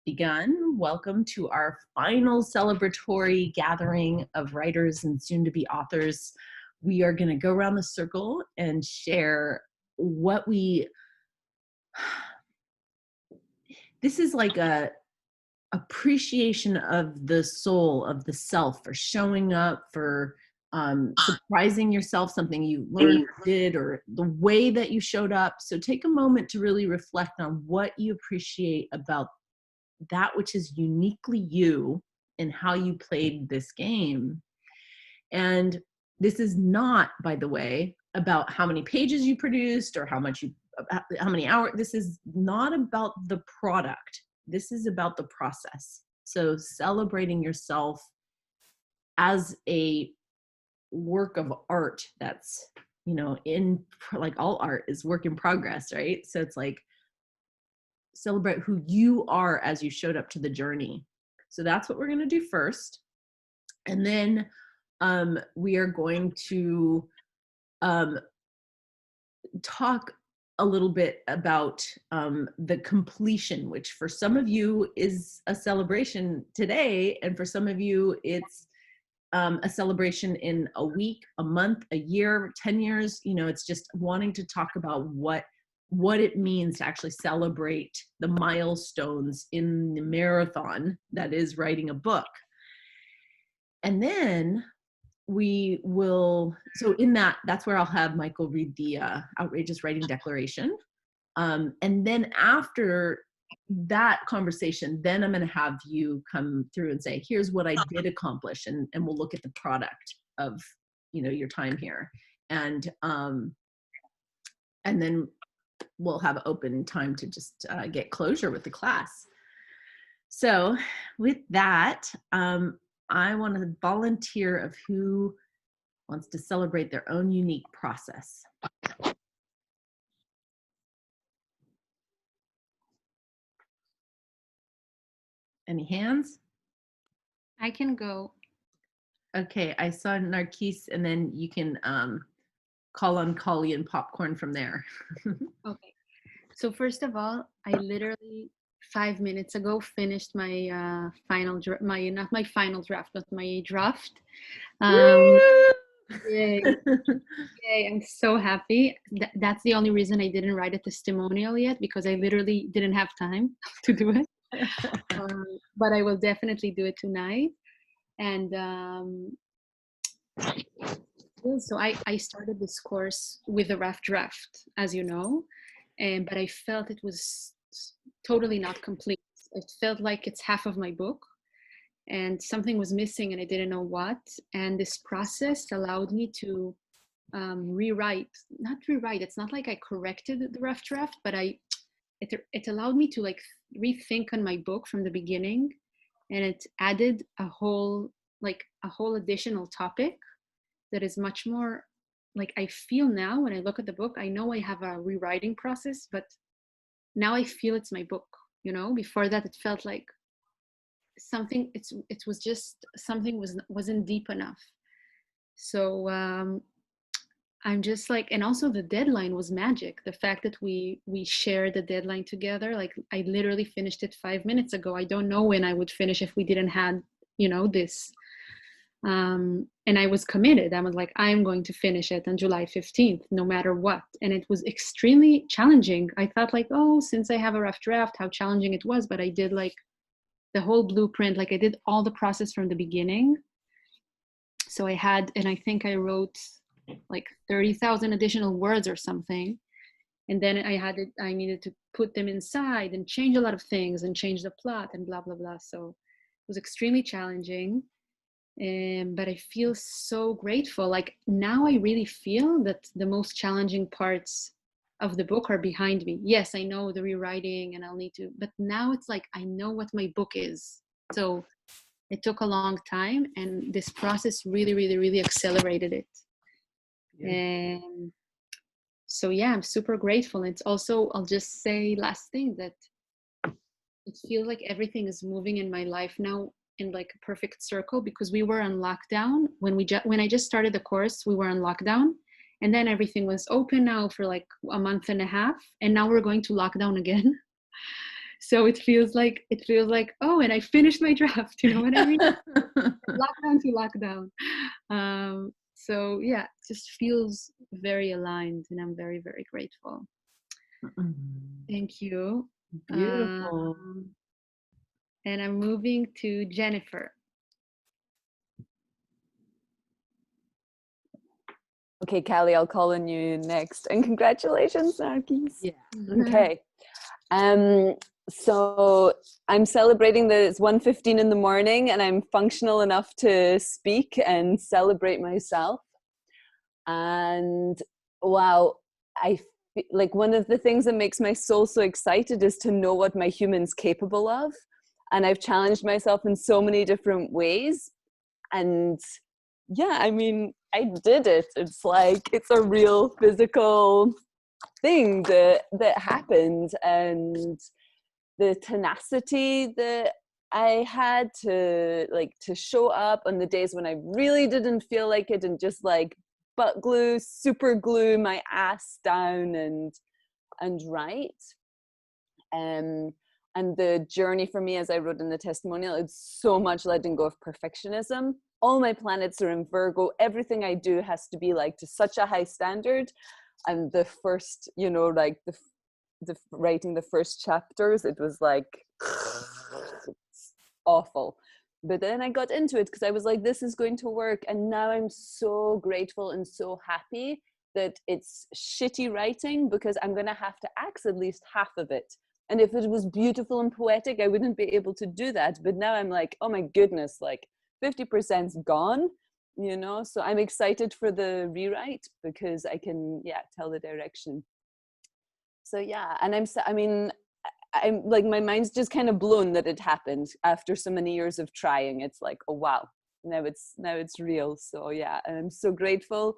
begun. Welcome to our final celebratory gathering of writers and soon-to-be authors. We are going to go around the circle and share what we... This is like a appreciation of the soul, of the self, for showing up, for surprising yourself, something you learned or did, or the way that you showed up. So take a moment to really reflect on what you appreciate about that which is uniquely you and how you played this game. And this is not, by the way, about how many pages you produced or how many hours. This is not about the product. This is about the process. So celebrating yourself as a work of art that's, in, like all art is work in progress, right? So it's like, celebrate who you are as you showed up to the journey. So that's what we're going to do first. And then we are going to talk a little bit about the completion, which for some of you is a celebration today. And for some of you, it's a celebration in a week, a month, a year, 10 years. It's just wanting to talk about what it means to actually celebrate the milestones in the marathon that is writing a book. And then we will, so in that's where I'll have Michael read the outrageous writing declaration. And then after that conversation, then I'm going to have you come through and say, here's what I did accomplish. And we'll look at the product of, your time here. And then we'll have open time to just get closure with the class. So with that, I want to volunteer of who wants to celebrate their own unique process. Any hands? I can go. Okay, I saw Narcisse, and then you can call on Kali and popcorn from there. Okay. So first of all, I literally 5 minutes ago finished my not my final draft, but my draft. Yay. Yay, I'm so happy. That's the only reason I didn't write a testimonial yet, because I literally didn't have time to do it. But I will definitely do it tonight. And so I started this course with a rough draft, as you know, but I felt it was totally not complete. It felt like it's half of my book and something was missing and I didn't know what. And this process allowed me to not rewrite. It's not like I corrected the rough draft, but it allowed me to like rethink on my book from the beginning, and it added a whole additional topic that is much more like, I feel now when I look at the book, I know I have a rewriting process, but now I feel it's my book. Before that it felt like something, it was just something wasn't deep enough. So I'm just like, and also the deadline was magic. The fact that we shared the deadline together, like I literally finished it 5 minutes ago. I don't know when I would finish if we didn't have, this. And I was committed. I was like, I'm going to finish it on July 15th, no matter what. And it was extremely challenging. I thought like, oh, since I have a rough draft, how challenging it was. But I did like the whole blueprint, like I did all the process from the beginning. So I think I wrote like 30,000 additional words or something. And then I needed to put them inside and change a lot of things and change the plot and blah, blah, blah. So it was extremely challenging. But I feel so grateful. Like now I really feel that the most challenging parts of the book are behind me. Yes, I know the rewriting and I'll need to, but now it's like, I know what my book is. So it took a long time and this process really, really, really accelerated it. Yeah. And so, yeah, I'm super grateful. It's also, I'll just say last thing, that it feels like everything is moving in my life now in like a perfect circle, because we were on lockdown when I just started the course. We were on lockdown, and then everything was open now for like a month and a half, and now we're going to lockdown again. So it feels like, oh, and I finished my draft. You know what I mean? Lockdown to lockdown. So yeah, it just feels very aligned, and I'm very, very grateful. Thank you. Beautiful. And I'm moving to Jennifer. Okay, Callie, I'll call on you next. And congratulations, Narkis. Yeah. Okay. So I'm celebrating that it's 1:15 in the morning and I'm functional enough to speak and celebrate myself. And wow, like one of the things that makes my soul so excited is to know what my human's capable of. And I've challenged myself in so many different ways. And yeah, I mean, I did it. It's like, it's a real physical thing that happened, and the tenacity that I had to show up on the days when I really didn't feel like it, and just like butt glue, super glue my ass down and write. And the journey for me, as I wrote in the testimonial, it's so much letting go of perfectionism. All my planets are in Virgo. Everything I do has to be like to such a high standard. And the first, you know, like the writing the first chapters, it was like awful. But then I got into it because I was like, this is going to work. And now I'm so grateful and so happy that it's shitty writing, because I'm going to have to axe at least half of it. And if it was beautiful and poetic, I wouldn't be able to do that. But now I'm like, oh my goodness, like 50%'s gone, you know? So I'm excited for the rewrite because I can, tell the direction. So yeah, and I'm like, my mind's just kind of blown that it happened after so many years of trying. It's like, oh wow, now it's real. So yeah, and I'm so grateful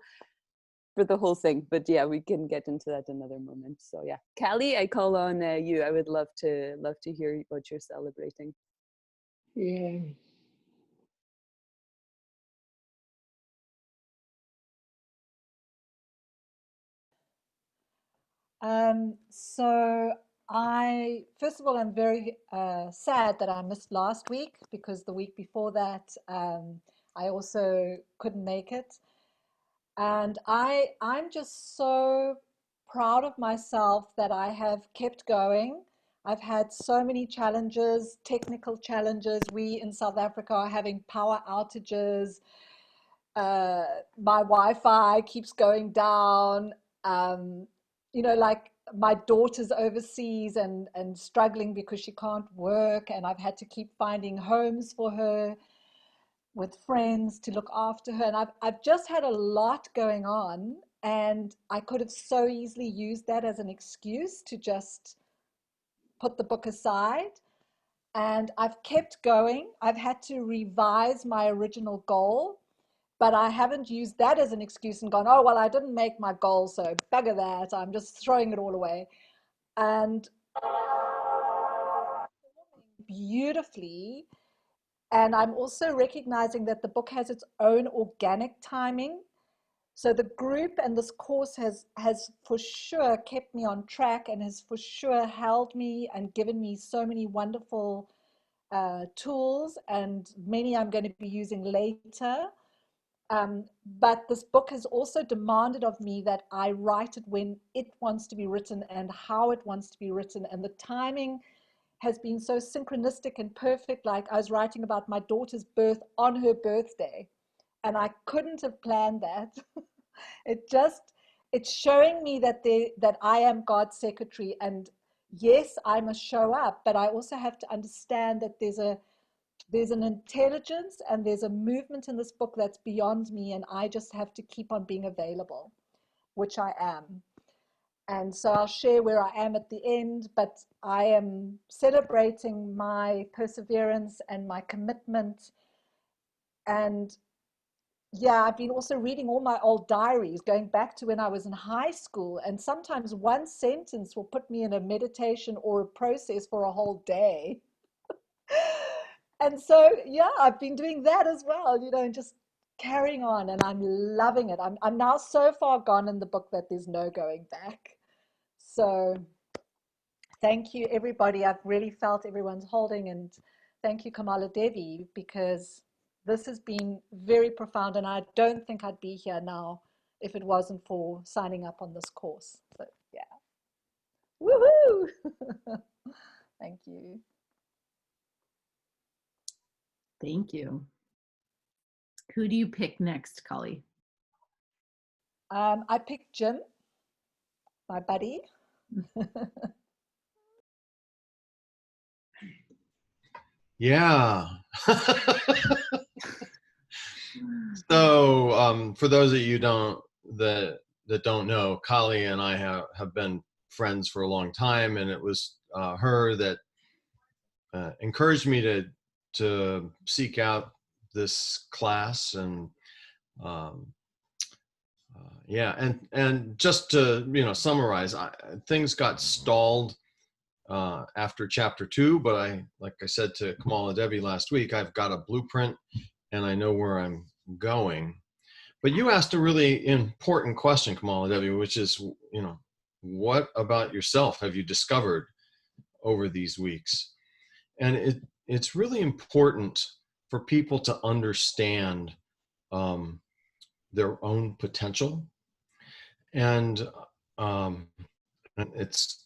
for the whole thing. But yeah, we can get into that another moment. So yeah, Callie, I call on you. I would love to hear what you're celebrating. Yeah. So first of all, I'm very sad that I missed last week, because the week before that, I also couldn't make it. And I'm just so proud of myself that I have kept going. I've had so many challenges, technical challenges. We in South Africa are having power outages. My Wi-Fi keeps going down. You know, like my daughter's overseas and struggling because she can't work, and I've had to keep finding homes for her with friends to look after her. And I've just had a lot going on, and I could have so easily used that as an excuse to just put the book aside. And I've kept going. I've had to revise my original goal, but I haven't used that as an excuse and gone, oh, well, I didn't make my goal, so bugger that. I'm just throwing it all away. And beautifully. And I'm also recognizing that the book has its own organic timing. So the group and this course has for sure kept me on track, and has for sure held me and given me so many wonderful tools, and many I'm going to be using later. But this book has also demanded of me that I write it when it wants to be written and how it wants to be written. And the timing has been so synchronistic and perfect. Like, I was writing about my daughter's birth on her birthday, and I couldn't have planned that. It's showing me that I am God's secretary, and yes, I must show up, but I also have to understand that there's an intelligence and there's a movement in this book that's beyond me, and I just have to keep on being available, which I am. And so I'll share where I am at the end, but I am celebrating my perseverance and my commitment. And yeah, I've been also reading all my old diaries, going back to when I was in high school. And sometimes one sentence will put me in a meditation or a process for a whole day. And so, yeah, I've been doing that as well, you know, and just carrying on. And I'm loving it. I'm now so far gone in the book that there's no going back. So Thank you, everybody. I've really felt everyone's holding, and thank you, KamalaDevi, because this has been very profound, and I don't think I'd be here now if it wasn't for signing up on this course. So yeah, woohoo! Thank you. Thank you. Who do you pick next, Kali? I picked Jim, my buddy. Yeah. So for those of you that don't know, Kali and I have been friends for a long time, and it was her that encouraged me to seek out this class. And yeah, and just to summarize, things got stalled after chapter 2, but like I said to KamalaDevi last week, I've got a blueprint and I know where I'm going. But you asked a really important question, KamalaDevi, which is, what about yourself have you discovered over these weeks? And it's really important for people to understand their own potential. And it's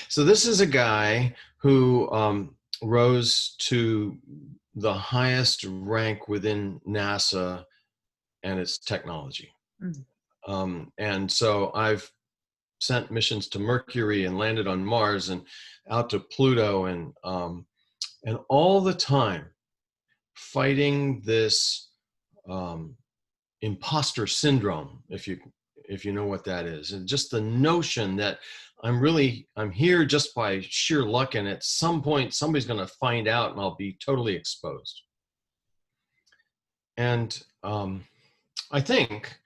so this is a guy who rose to the highest rank within NASA and its technology. And so I've sent missions to Mercury and landed on Mars and out to Pluto, and all the time fighting this imposter syndrome, if you know what that is, and just the notion that I'm here just by sheer luck, and at some point somebody's going to find out and I'll be totally exposed. And I think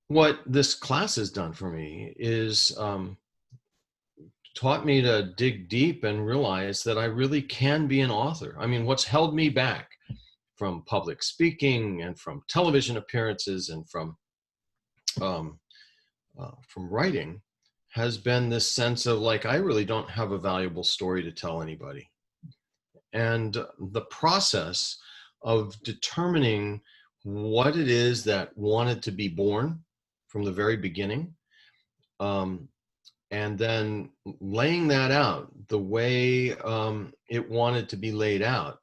what this class has done for me is taught me to dig deep and realize that I really can be an author. I mean, what's held me back from public speaking and from television appearances and from writing has been this sense of like, I really don't have a valuable story to tell anybody. And the process of determining what it is that wanted to be born from the very beginning, and then laying that out the way it wanted to be laid out,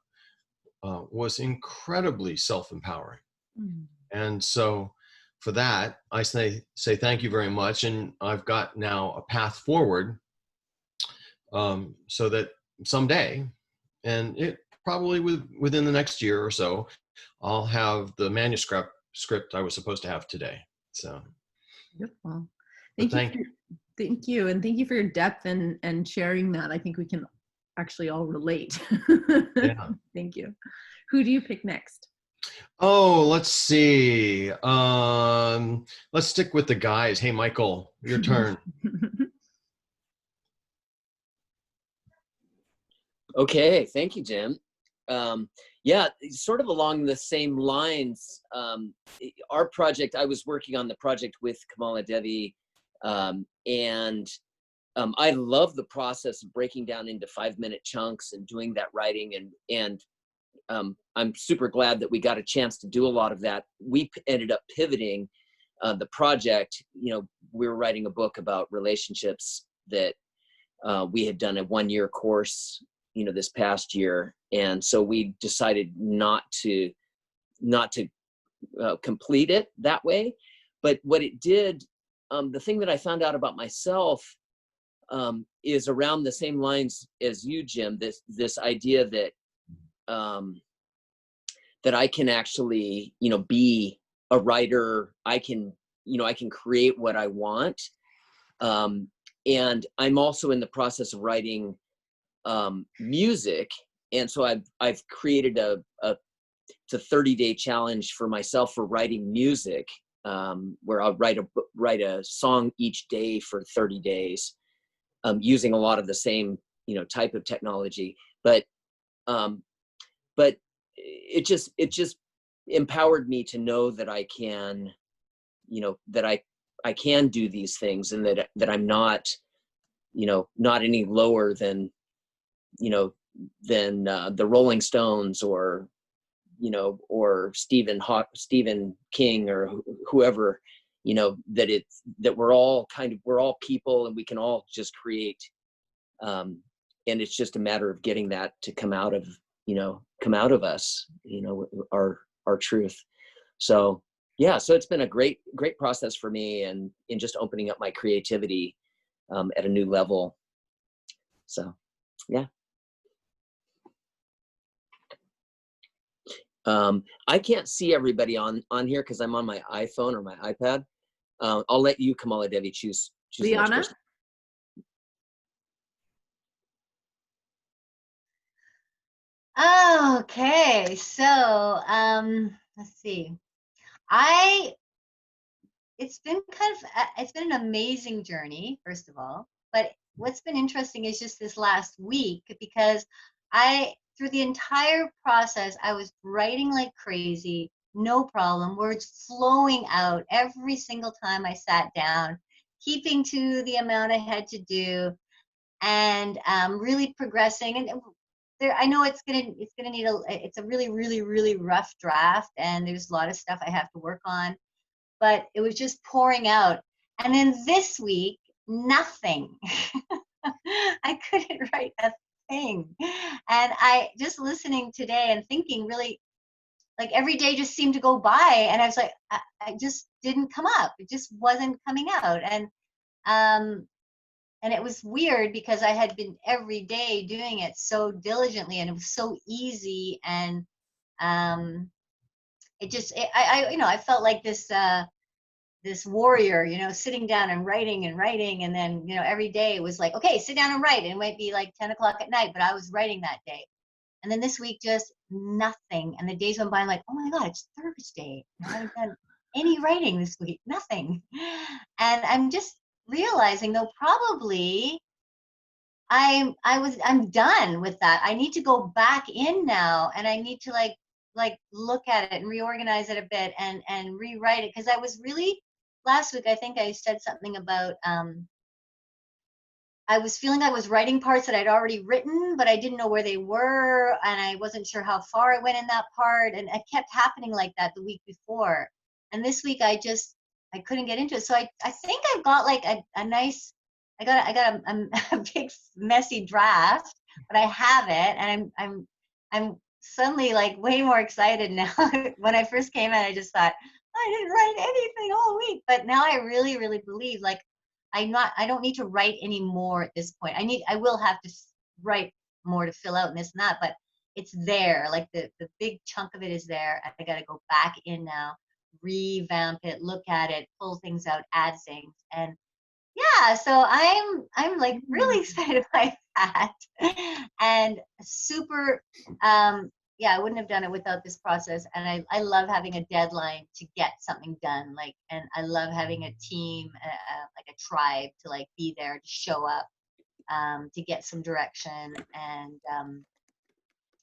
was incredibly self-empowering. And so for that, I say thank you very much. And I've got now a path forward so that someday, and it probably within the next year or so, I'll have the manuscript I was supposed to have today. So beautiful. Thank you. Thank you. And thank you for your depth and sharing that. I think we can actually all relate. Yeah. Thank you. Who do you pick next? Oh, let's see. Let's stick with the guys. Hey, Michael, your turn. Okay, thank you, Jim. Yeah, sort of along the same lines, our project, I was working on the project with KamalaDevi, and I love the process of breaking down into 5-minute chunks and doing that writing, and I'm super glad that we got a chance to do a lot of that. We ended up pivoting the project. We were writing a book about relationships that we had done a 1-year course, this past year. And so we decided not to complete it that way. But what it did, the thing that I found out about myself is around the same lines as you, Jim, this idea that that I can actually, be a writer. I can create what I want. And I'm also in the process of writing music. And so I've created it's a 30-day challenge for myself for writing music, where I'll write a song each day for 30 days, using a lot of the same, type of technology. But it just empowered me to know that I can, that I can do these things, and that I'm not, you know, not any lower than, you know, than the Rolling Stones, or, you know, or Stephen King, or whoever, you know, that we're all people, and we can all just create, and it's just a matter of getting that to come out of us, you know, our truth. So yeah, so it's been a great process for me, and in just opening up my creativity at a new level. So yeah. I can't see everybody on here because I'm on my iPhone or my iPad. I'll let you, KamalaDevi, choose the next Liana? person. Okay, so let's see. It's been an amazing journey, first of all. But what's been interesting is just this last week, because through the entire process, I was writing like crazy, no problem, words flowing out every single time I sat down, keeping to the amount I had to do, and really progressing. And I know it's gonna need it's a really, really, really rough draft, and there's a lot of stuff I have to work on, but it was just pouring out. And then this week, nothing. I couldn't write a thing. And I just listening today and thinking, really, like every day just seemed to go by, and I was like, I just didn't come up. It just wasn't coming out. And it was weird because I had been every day doing it so diligently, and it was so easy. And I felt like this warrior, you know, sitting down and writing, and then, you know, every day it was like, okay, sit down and write. And it might be like 10 o'clock at night, but I was writing that day. And then this week, just nothing. And the days went by, I'm like, oh my God, it's Thursday. I haven't done any writing this week, nothing. And I'm just realizing, though, probably I'm done with that. I need to go back in now, and I need to like look at it and reorganize it a bit, and rewrite it, because I was really, last week I think I said something about I was feeling I was writing parts that I'd already written, but I didn't know where they were, and I wasn't sure how far I went in that part, and it kept happening like that the week before. And this week I couldn't get into it. So I think I've got like a nice, I got a big messy draft, but I have it, and I'm suddenly like way more excited now. When I first came in, I just thought I didn't write anything all week, but now I really, really believe, like, I don't need to write anymore at this point. I will have to write more to fill out and this and that, but it's there. Like the big chunk of it is there. I got to go back in now, revamp it, look at it, pull things out, add things. And yeah, so I'm like really excited by that, and super, yeah, I wouldn't have done it without this process. And I love having a deadline to get something done, like, and I love having a team, like a tribe, to like be there, to show up, to get some direction. And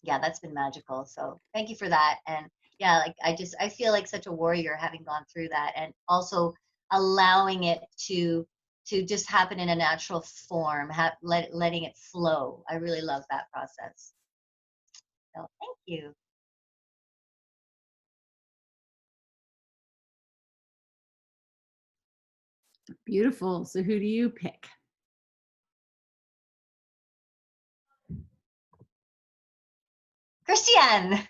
yeah, that's been magical. So thank you for that. And yeah, like I feel like such a warrior having gone through that, and also allowing it to just happen in a natural form, letting it flow. I really love that process. So thank you. Beautiful. So who do you pick? Christiane.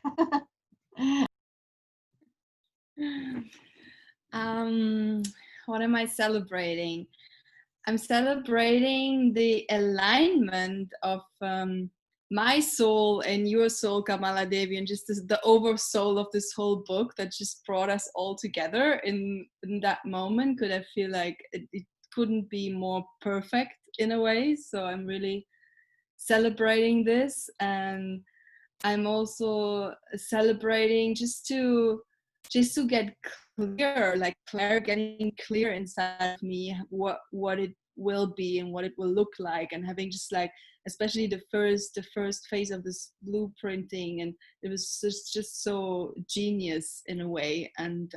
What am I celebrating? I'm celebrating the alignment of my soul and your soul, KamalaDevi, and just the oversoul of this whole book that just brought us all together in that moment. Because I feel like it couldn't be more perfect in a way. So I'm really celebrating this, and I'm also celebrating just to get clear, like getting clear inside of me what it will be and what it will look like, and having just like, especially the first phase of this blueprinting, and it was just so genius in a way. And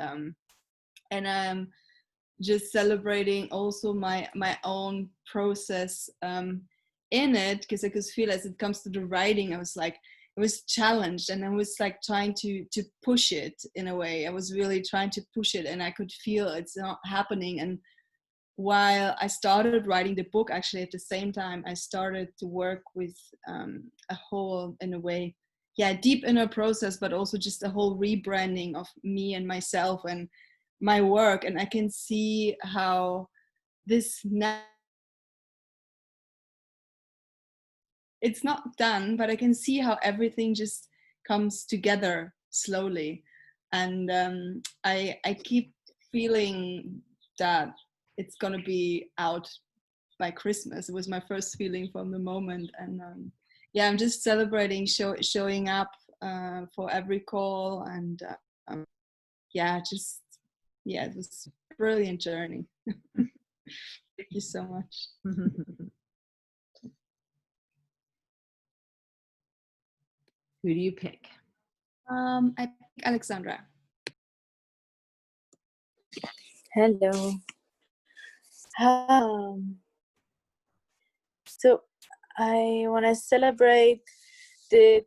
just celebrating also my own process in it, because I could feel as it comes to the writing, I was like, it was challenged, and I was like trying to push it in a way. I was really trying to push it, and I could feel it's not happening. And while I started writing the book, actually at the same time, I started to work with a whole, in a way, deep inner process, but also just a whole rebranding of me and myself and my work. And I can see how this now, it's not done, but I can see how everything just comes together slowly. And I keep feeling that it's gonna be out by Christmas. It was my first feeling from the moment. And I'm just celebrating showing up for every call. And it was a brilliant journey. Thank you so much. Who do you pick? I pick Alexandra. Hello. So I want to celebrate the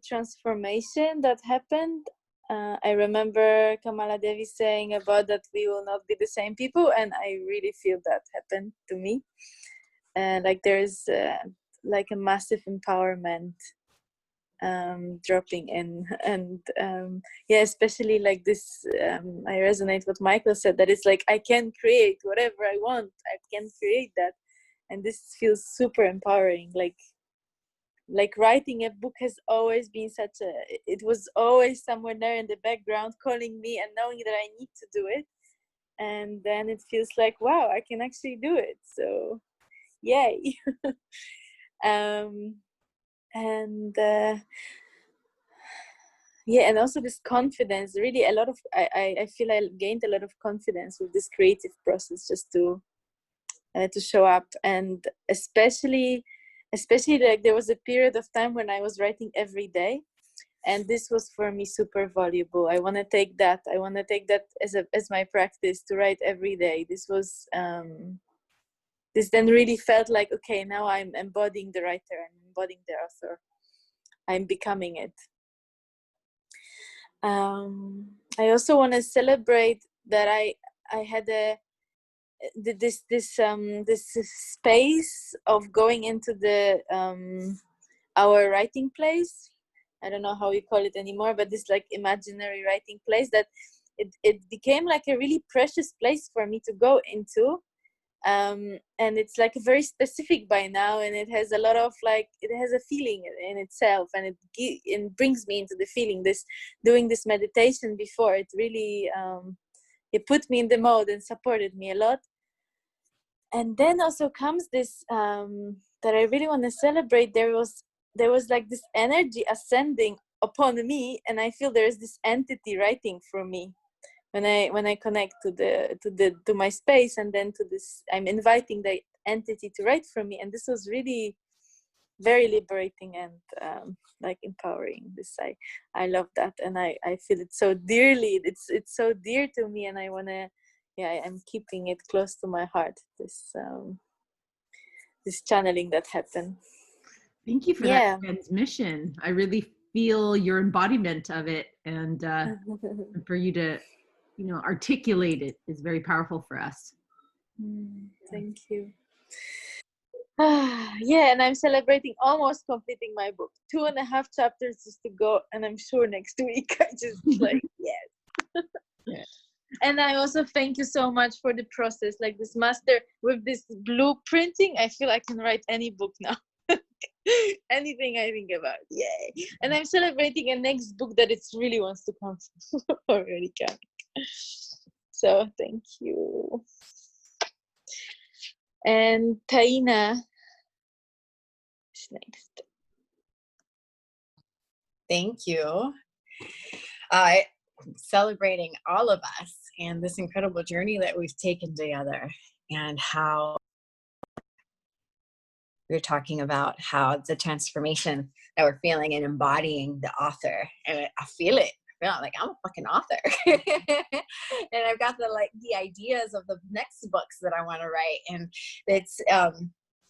transformation that happened. I remember KamalaDevi saying about that we will not be the same people, and I really feel that happened to me. And like there's like a massive empowerment dropping in, and especially like this, I resonate what Michael said, that it's like I can create whatever I want. I can create that, and this feels super empowering. Like writing a book has always been it was always somewhere there in the background calling me and knowing that I need to do it, and then it feels like, wow, I can actually do it. So yay. And also this confidence, really a lot of, I feel I gained a lot of confidence with this creative process, just to show up. And especially like there was a period of time when I was writing every day, and this was for me super valuable. I want to take that as my practice, to write every day. This was this then really felt like, okay, now I'm embodying the writer, I'm embodying the author, I'm becoming it. I also want to celebrate that I had this space of going into the our writing place. I don't know how we call it anymore, but this like imaginary writing place, that it became like a really precious place for me to go into. And it's like very specific by now, and it has a lot of it has a feeling in itself, and it brings me into the feeling. Doing this meditation before, it really it put me in the mode and supported me a lot. And then also comes this that I really want to celebrate. There was like this energy ascending upon me, and I feel there is this entity writing for me when I connect to my space, and then to this, I'm inviting the entity to write for me. And this was really very liberating and like empowering. I love that, and I feel it so dearly. It's so dear to me, and I want to, I'm keeping it close to my heart, this channeling that happened. Thank you for that transmission. I really feel your embodiment of it, and for you to articulate it is very powerful for us. Thank you. And I'm celebrating almost completing my book. 2.5 chapters just to go, and I'm sure next week I just yes. Yeah. And I also thank you so much for the process, like this master with this blueprinting. I feel I can write any book now. Anything I think about, yay. And I'm celebrating a next book that it really wants to come already coming. So thank you. And Taina is next. Thank you. Celebrating all of us and this incredible journey that we've taken together, and how we're talking about how the transformation that we're feeling and embodying the author. And I feel it. I'm like, I'm a fucking author. And I've got the ideas of the next books that I want to write. And it's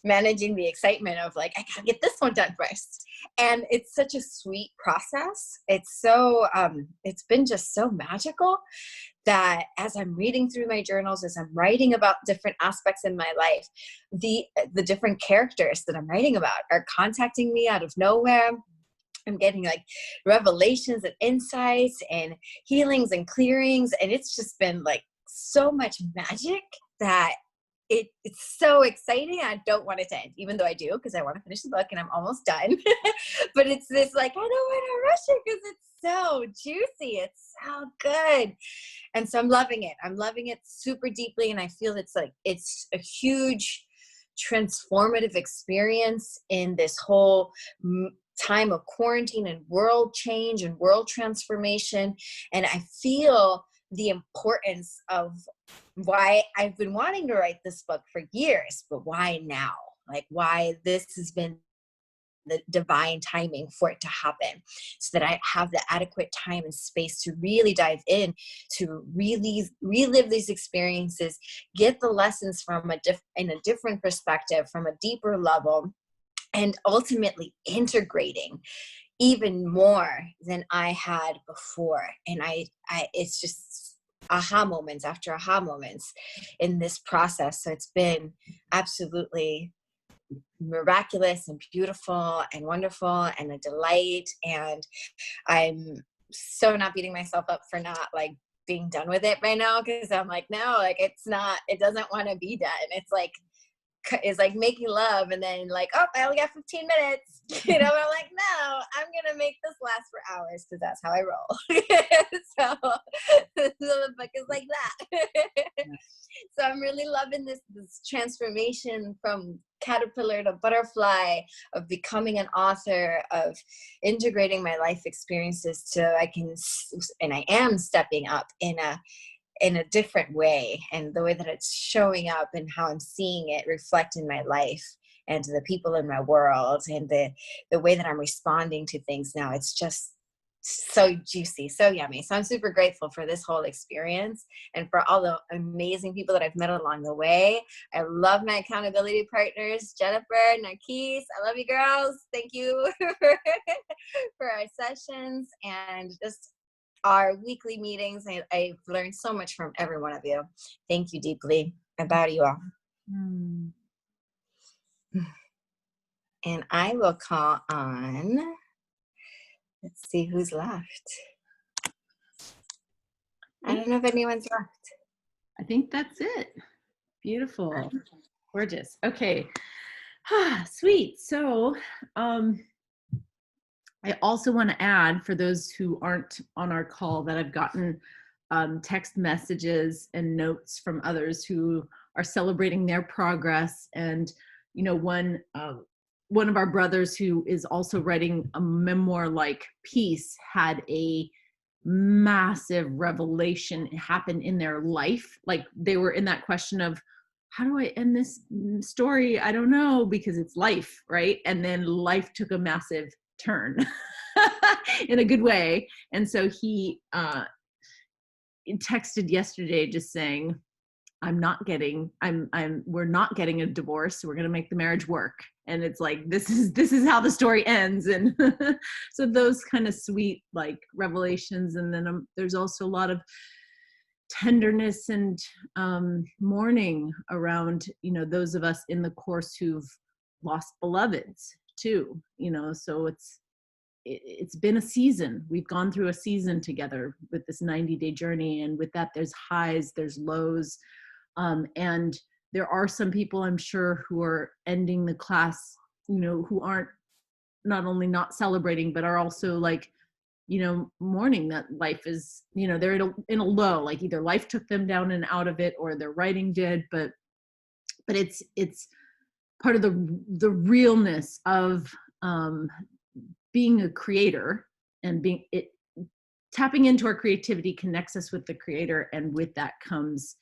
managing the excitement of like, I gotta get this one done first. And it's such a sweet process. It's so, it's been just so magical that as I'm reading through my journals, as I'm writing about different aspects in my life, the different characters that I'm writing about are contacting me out of nowhere. I'm getting like revelations and insights and healings and clearings. And it's just been like so much magic that it's so exciting. I don't want it to end, even though I do, because I want to finish the book and I'm almost done. But it's this like, I don't want to rush it because it's so juicy. It's so good. And so I'm loving it. I'm loving it super deeply. And I feel it's a huge transformative experience in this whole time of quarantine and world change and world transformation. And I feel the importance of why I've been wanting to write this book for years, but why now? Like why this has been the divine timing for it to happen, so that I have the adequate time and space to really dive in, to really relive these experiences, get the lessons from in a different perspective, from a deeper level, and ultimately integrating even more than I had before. And it's just aha moments after aha moments in this process. So it's been absolutely miraculous and beautiful and wonderful and a delight. And I'm so not beating myself up for not like being done with it by now, because I'm like, no, like it doesn't want to be done. It's like making love and then like, oh, I only got 15 minutes. I'm like, no, I'm going to make this last for hours because that's how I roll. So the book is like that. So I'm really loving this transformation from caterpillar to butterfly, of becoming an author, of integrating my life experiences and I am stepping up in a different way, and the way that it's showing up and how I'm seeing it reflect in my life and to the people in my world, and the way that I'm responding to things now. It's just so juicy, so yummy. So I'm super grateful for this whole experience and for all the amazing people that I've met along the way. I love my accountability partners, Jennifer, Narkis. I love you girls. Thank you for our sessions and just our weekly meetings. I've learned so much from every one of you. Thank you deeply. I bow to you all. And I will call on, let's see who's left. I don't know if anyone's left. I think that's it. Beautiful. Gorgeous. Okay. Sweet. So, I also want to add, for those who aren't on our call, that I've gotten text messages and notes from others who are celebrating their progress. And, one of our brothers who is also writing a memoir-like piece had a massive revelation happen in their life. Like they were in that question of, how do I end this story? I don't know, because it's life, right? And then life took a massive turn in a good way. And so he texted yesterday just saying, we're not getting a divorce. We're going to make the marriage work. And it's like, this is how the story ends. And so those kind of sweet like revelations. And then there's also a lot of tenderness and mourning around, those of us in the course who've lost beloveds too, so it's been a season. We've gone through a season together with this 90-day journey. And with that, there's highs, there's lows. And there are some people, I'm sure, who are ending the class, who aren't not only not celebrating, but are also like, mourning that life is, they're in a low, like either life took them down and out of it or their writing did, but it's part of the realness of being a creator, and tapping into our creativity connects us with the creator. And with that comes,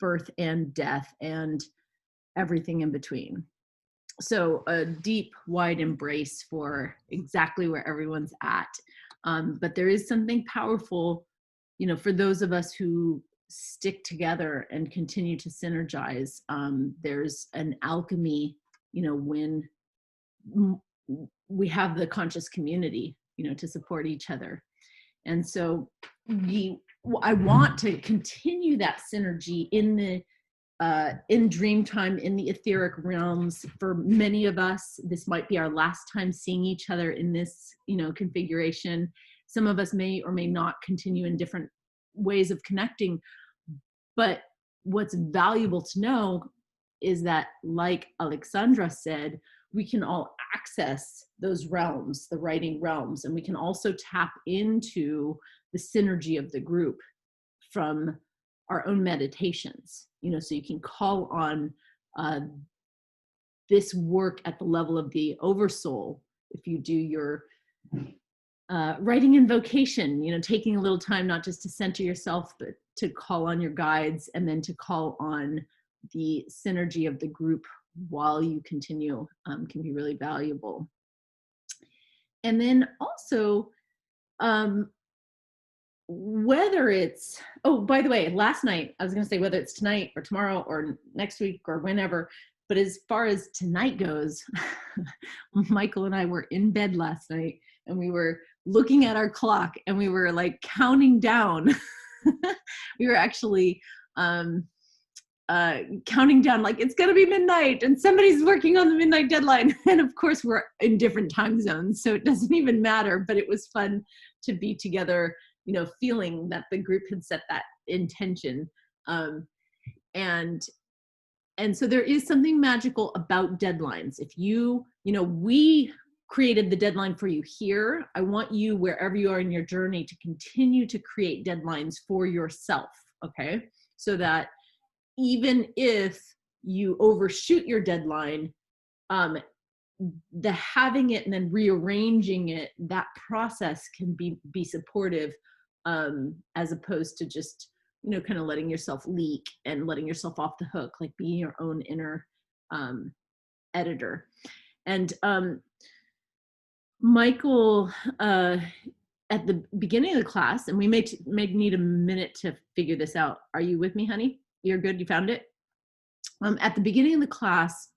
birth and death and everything in between. So a deep, wide embrace for exactly where everyone's at. But there is something powerful, you know, for those of us who stick together and continue to synergize. There's an alchemy, you know, when we have the conscious community, you know, to support each other. And so I want to continue that synergy in dream time, in the etheric realms. For many of us, this might be our last time seeing each other in this, you know, configuration. Some of us may or may not continue in different ways of connecting. But what's valuable to know is that, like Alexandra said, we can all access those realms, the writing realms, and we can also tap into the synergy of the group from our own meditations. You know, so you can call on this work at the level of the oversoul. If you do your writing invocation, you know, taking a little time, not just to center yourself, but to call on your guides, and then to call on the synergy of the group while you continue, can be really valuable. And then also, whether it's, oh, by the way, last night, I was going to say whether it's tonight or tomorrow or next week or whenever, but as far as tonight goes, Michael and I were in bed last night and we were looking at our clock and we were like counting down. We were actually counting down, like, it's gonna be midnight and somebody's working on the midnight deadline. And of course we're in different time zones, so it doesn't even matter, but it was fun to be together, you know, feeling that the group had set that intention. And so there is something magical about deadlines. If you know, we created the deadline for you here. I want you, wherever you are in your journey, to continue to create deadlines for yourself, okay? So that even if you overshoot your deadline, the having it and then rearranging it, that process can be supportive, as opposed to just, you know, kind of letting yourself leak and letting yourself off the hook, like being your own inner editor. And Michael, at the beginning of the class, and we may need a minute to figure this out. Are you with me, honey? You're good? You found it? At the beginning of the class,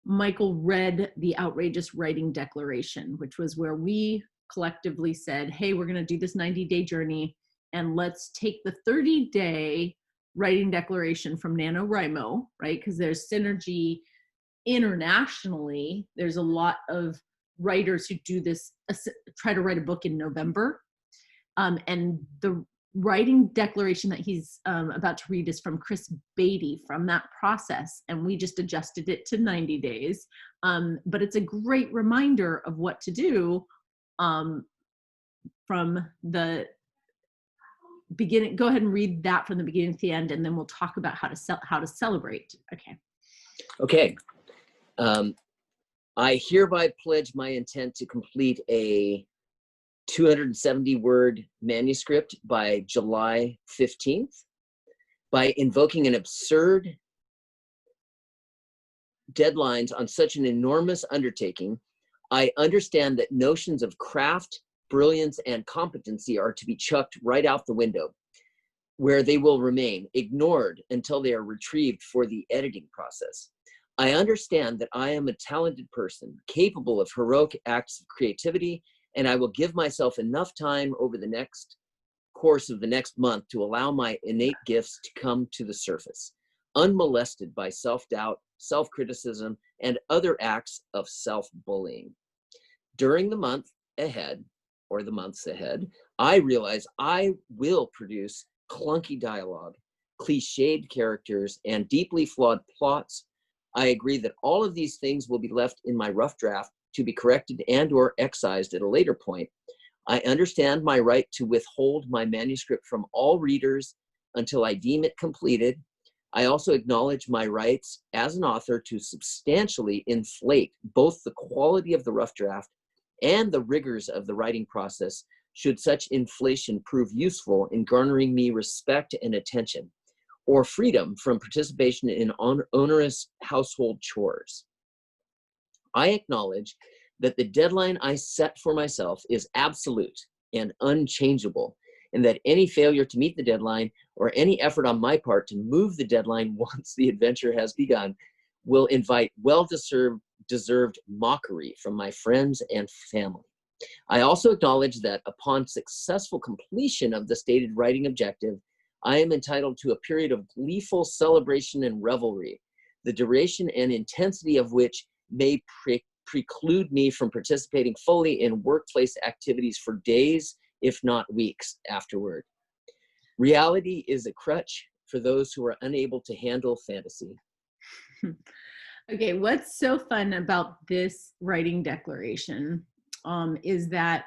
Michael read the outrageous writing declaration, which was where we collectively said, hey, we're going to do this 90-day journey, and let's take the 30-day writing declaration from NaNoWriMo, right? Because there's synergy internationally. There's a lot of writers who do this, try to write a book in November. And the writing declaration that he's about to read is from Chris Beatty from that process. And we just adjusted it to 90 days. But it's a great reminder of what to do from the beginning. Go ahead and read that from the beginning to the end, and then we'll talk about how to celebrate. Okay. I hereby pledge my intent to complete a 270-word manuscript by July 15th by invoking an absurd deadlines on such an enormous undertaking. I understand that notions of craft, brilliance, and competency are to be chucked right out the window, where they will remain ignored until they are retrieved for the editing process. I understand that I am a talented person, capable of heroic acts of creativity, and I will give myself enough time over the course of the next month to allow my innate gifts to come to the surface, unmolested by self-doubt, self-criticism, and other acts of self-bullying. During the month ahead, or the months ahead, I realize I will produce clunky dialogue, cliched characters, and deeply flawed plots. I agree that all of these things will be left in my rough draft to be corrected and or excised at a later point. I understand my right to withhold my manuscript from all readers until I deem it completed. I also acknowledge my rights as an author to substantially inflate both the quality of the rough draft and the rigors of the writing process, should such inflation prove useful in garnering me respect and attention, or freedom from participation in onerous household chores. I acknowledge that the deadline I set for myself is absolute and unchangeable, and that any failure to meet the deadline or any effort on my part to move the deadline once the adventure has begun will invite well-deserved mockery from my friends and family. I also acknowledge that upon successful completion of the stated writing objective, I am entitled to a period of gleeful celebration and revelry, the duration and intensity of which may preclude me from participating fully in workplace activities for days, if not weeks, afterward. Reality is a crutch for those who are unable to handle fantasy. Okay, what's so fun about this writing declaration is that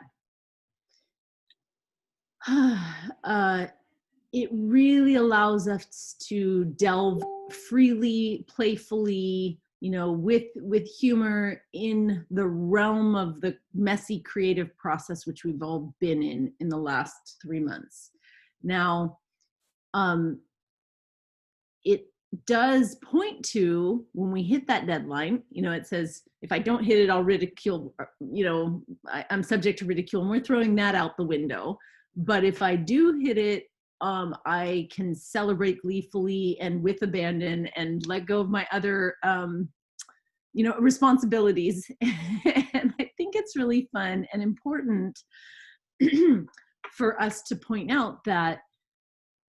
it really allows us to delve freely, playfully, you know, with humor in the realm of the messy creative process which we've all been in the last 3 months. Now, it does point to when we hit that deadline, you know, it says, if I don't hit it, I'll ridicule, you know, I'm subject to ridicule, and we're throwing that out the window. But if I do hit it, I can celebrate gleefully and with abandon and let go of my other, you know, responsibilities. And I think it's really fun and important for us to point out that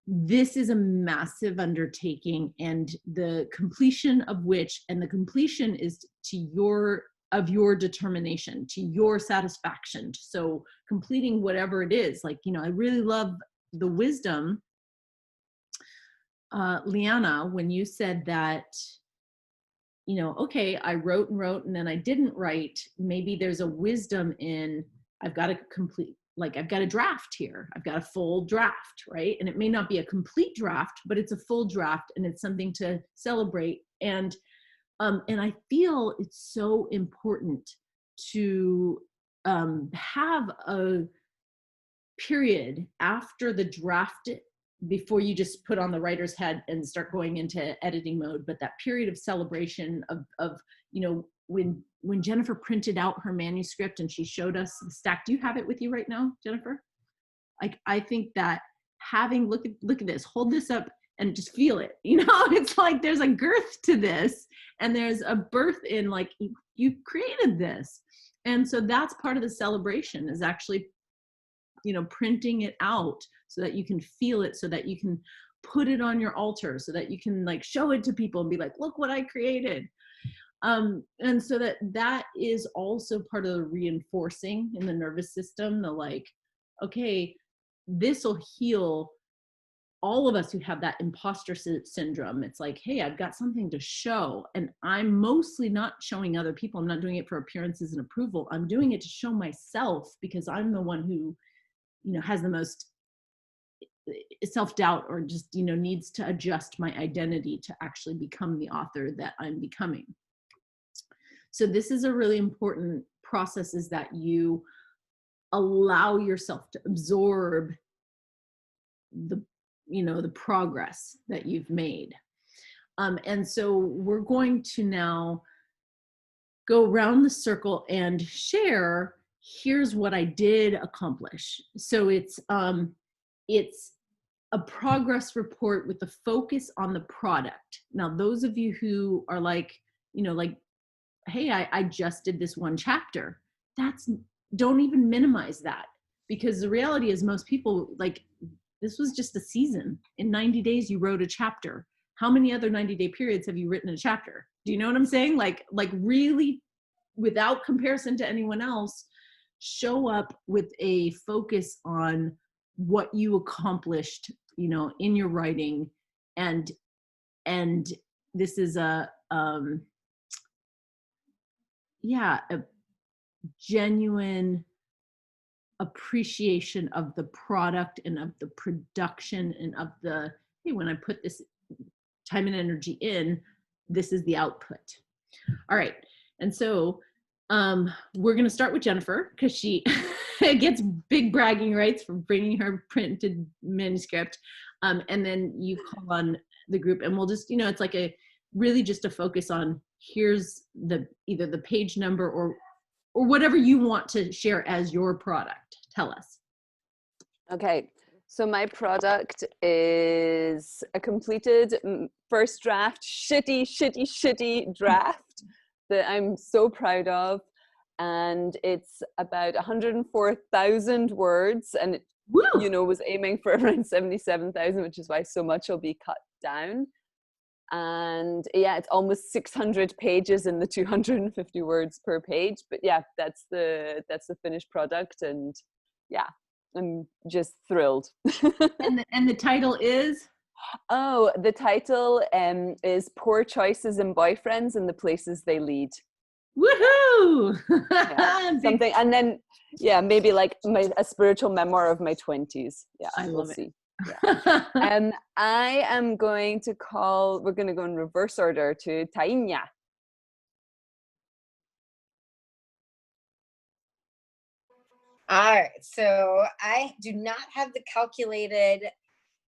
this is a massive undertaking, and the completion of which, and the completion is to your determination, to your satisfaction. So completing whatever it is, like, you know, I really love the wisdom, Liana, when you said that, you know, okay, I wrote and then I didn't write. Maybe there's a wisdom in, I've got to complete, like, I've got a draft here. I've got a full draft, right? And it may not be a complete draft, but it's a full draft, and it's something to celebrate. And I feel it's so important to have a period after the draft, before you just put on the writer's head and start going into editing mode, but that period of celebration of you know, when Jennifer printed out her manuscript and she showed us the stack. Do you have it with you right now, Jennifer? Like, I think that having, look at this, hold this up and just feel it. You know, it's like there's a girth to this, and there's a birth in, like, you created this. And so that's part of the celebration, is actually, you know, printing it out so that you can feel it, so that you can put it on your altar, so that you can, like, show it to people and be like, look what I created. And so that is also part of the reinforcing in the nervous system, the, like, okay, this will heal all of us who have that imposter syndrome. It's like, hey, I've got something to show, and I'm mostly not showing other people. I'm not doing it for appearances and approval. I'm doing it to show myself, because I'm the one who, you know, has the most self-doubt, or just, you know, needs to adjust my identity to actually become the author that I'm becoming. So this is a really important process, is that you allow yourself to absorb the, you know, the progress that you've made. And so we're going to now go around the circle and share, here's what I did accomplish. So it's a progress report with the focus on the product. Now, those of you who are like, you know, like, hey, I just did this one chapter, don't even minimize that, because the reality is most people, like, this was just a season. In 90 days, you wrote a chapter. How many other 90-day periods have you written a chapter? Do you know what I'm saying? Like really, without comparison to anyone else, show up with a focus on what you accomplished, you know, in your writing. And this is a genuine appreciation of the product and of the production and of the, hey, when I put this time and energy in, this is the output. All right. And so we're going to start with Jennifer, because she gets big bragging rights for bringing her printed manuscript. And then you call on the group, and we'll just, you know, it's like really just a focus on, here's either the page number or whatever you want to share as your product. Tell us. Okay, so my product is a completed first draft, shitty draft that I'm so proud of. And it's about 104,000 words, and it, you know, was aiming for around 77,000, which is why so much will be cut down. And yeah, it's almost 600 pages in the 250 words per page. But yeah, that's the finished product, and yeah, I'm just thrilled. and the title is? Oh, the title is Poor Choices in Boyfriends and the Places They Lead. Woohoo! Yeah, something, and then yeah, maybe like a spiritual memoir of my 20s. Yeah, I love it. See. Yeah. I am going to we're going to go in reverse order to Tainya. All right, so I do not have the calculated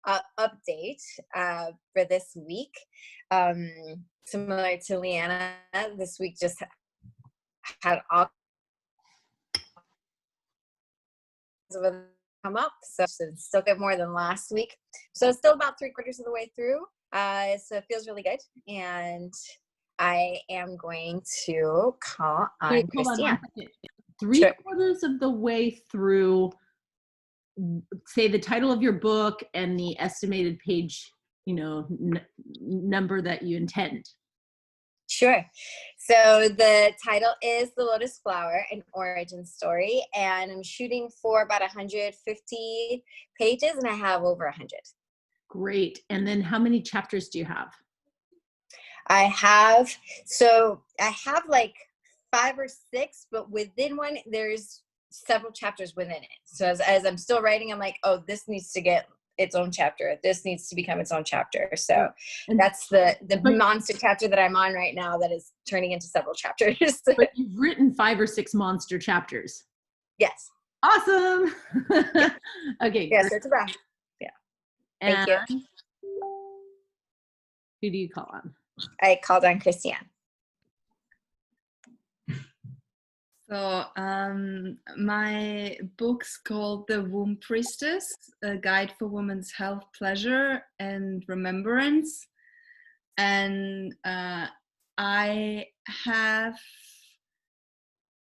update for this week. Similar to Leanna, this week just had all come up, so still get more than last week. So it's still about 3/4 of the way through. So it feels really good, and I am going to call on Christiane. 3/4 of the way through, say the title of your book and the estimated page, you know, number that you intend. Sure. So the title is The Lotus Flower, an origin story, and I'm shooting for about 150 pages, and I have over 100. Great. And then how many chapters do you have? I have like 5 or 6, but within one, there's several chapters within it. So as I'm still writing, I'm like, oh, this needs to get its own chapter. This needs to become its own chapter. So that's the monster chapter that I'm on right now that is turning into several chapters. But you've written 5 or 6 monster chapters. Yes. Awesome. Yeah. Okay. Yes, it's around. Yeah. Thank you. Who do you call on? I called on Christiane. So my book's called The Womb Priestess, a guide for women's health, pleasure, and remembrance. And I have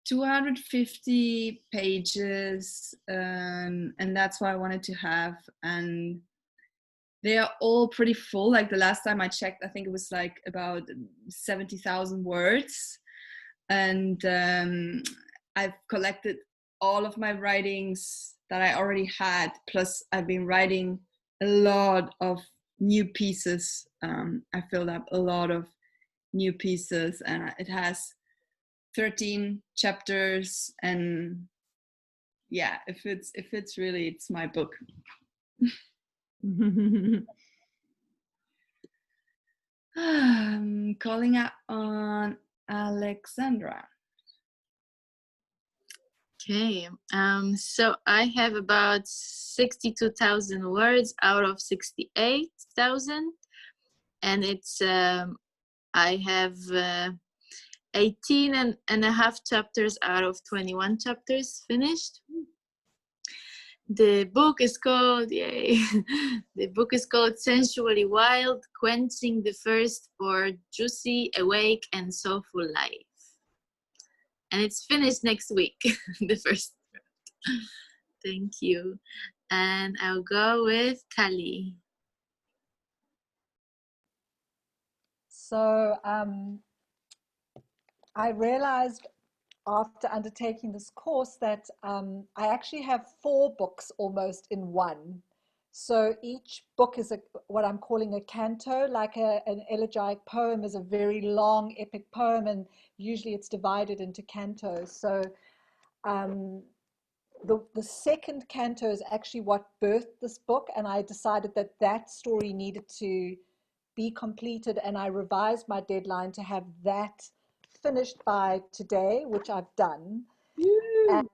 250 pages, and that's what I wanted to have. And they are all pretty full. Like the last time I checked, I think it was like about 70,000 words. And I've collected all of my writings that I already had, plus I've been writing a lot of new pieces. I filled up a lot of new pieces, and it has 13 chapters, and yeah, if it's really, it's my book. Calling out on Alexandra. Okay, so I have about 62,000 words out of 68,000, and it's I have 18 and a half chapters out of 21 chapters finished. The book is called, yay, the book is called Sensually Wild, Quenching the Thirst for Juicy, Awake, and Soulful Life. And it's finished next week, the first draft. Thank you. And I'll go with Kali. So I realized after undertaking this course that I actually have 4 books almost in one. So each book is what I'm calling a canto, like an elegiac poem is a very long epic poem, and usually it's divided into cantos. So the second canto is actually what birthed this book, and I decided that story needed to be completed, and I revised my deadline to have that finished by today, which I've done. And,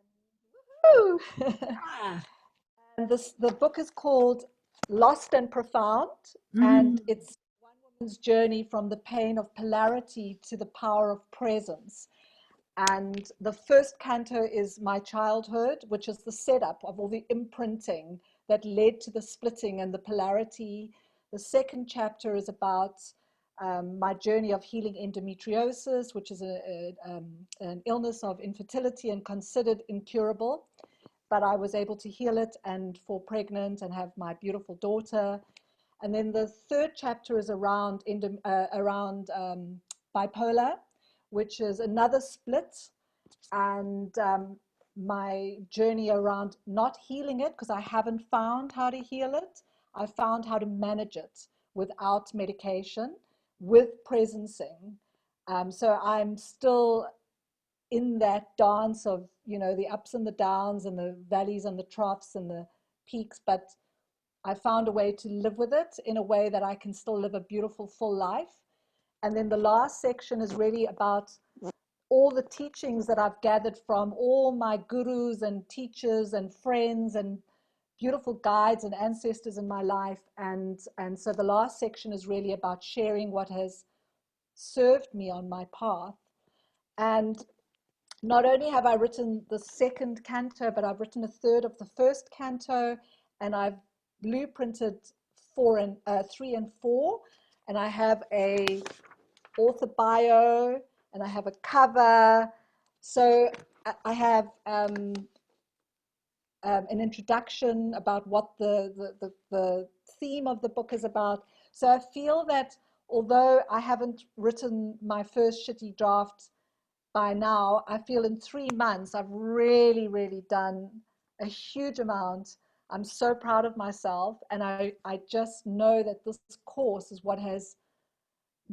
and the book is called Lost and Profound, and it's one woman's journey from the pain of polarity to the power of presence. And the first canto is my childhood, which is the setup of all the imprinting that led to the splitting and the polarity. The second chapter is about my journey of healing endometriosis, which is an illness of infertility and considered incurable, but I was able to heal it and fall pregnant and have my beautiful daughter. And then the third chapter is around bipolar, which is another split, and my journey around not healing it, because I haven't found how to heal it. I found how to manage it without medication, with presencing. So I'm still in that dance of, you know, the ups and the downs and the valleys and the troughs and the peaks, but I found a way to live with it in a way that I can still live a beautiful, full life. And then the last section is really about all the teachings that I've gathered from all my gurus and teachers and friends and beautiful guides and ancestors in my life. And so the last section is really about sharing what has served me on my path. And not only have I written the second canto, but I've written a third of the first canto, and I've blueprinted 3 and 4, and I have a author bio, and I have a cover. So I have an introduction about what the theme of the book is about. So I feel that although I haven't written my first shitty draft by now, I feel in 3 months I've really, really done a huge amount. I'm so proud of myself, and I just know that this course is what has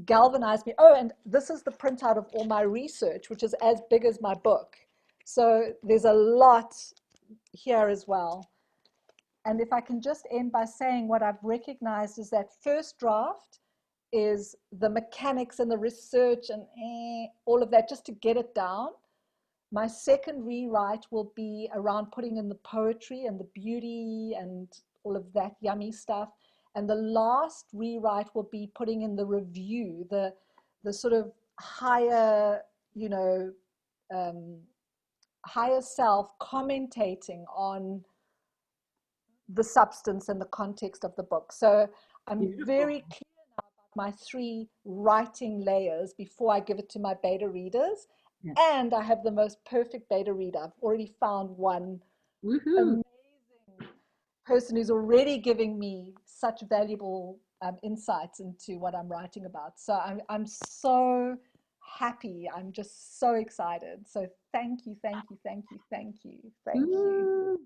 galvanized me. Oh, and this is the printout of all my research, which is as big as my book. So there's a lot here as well. And if I can just end by saying what I've recognized is that first draft is the mechanics and the research and all of that, just to get it down. My second rewrite will be around putting in the poetry and the beauty and all of that yummy stuff. And the last rewrite will be putting in the review, the sort of higher, you know, higher self commentating on the substance and the context of the book. So I'm very clear now about my 3 writing layers before I give it to my beta readers. Yes. And I have the most perfect beta reader. I've already found one amazing person who's already giving me such valuable insights into what I'm writing about. So I'm so happy. I'm just so excited. So thank you, thank you, thank you, thank you, thank you.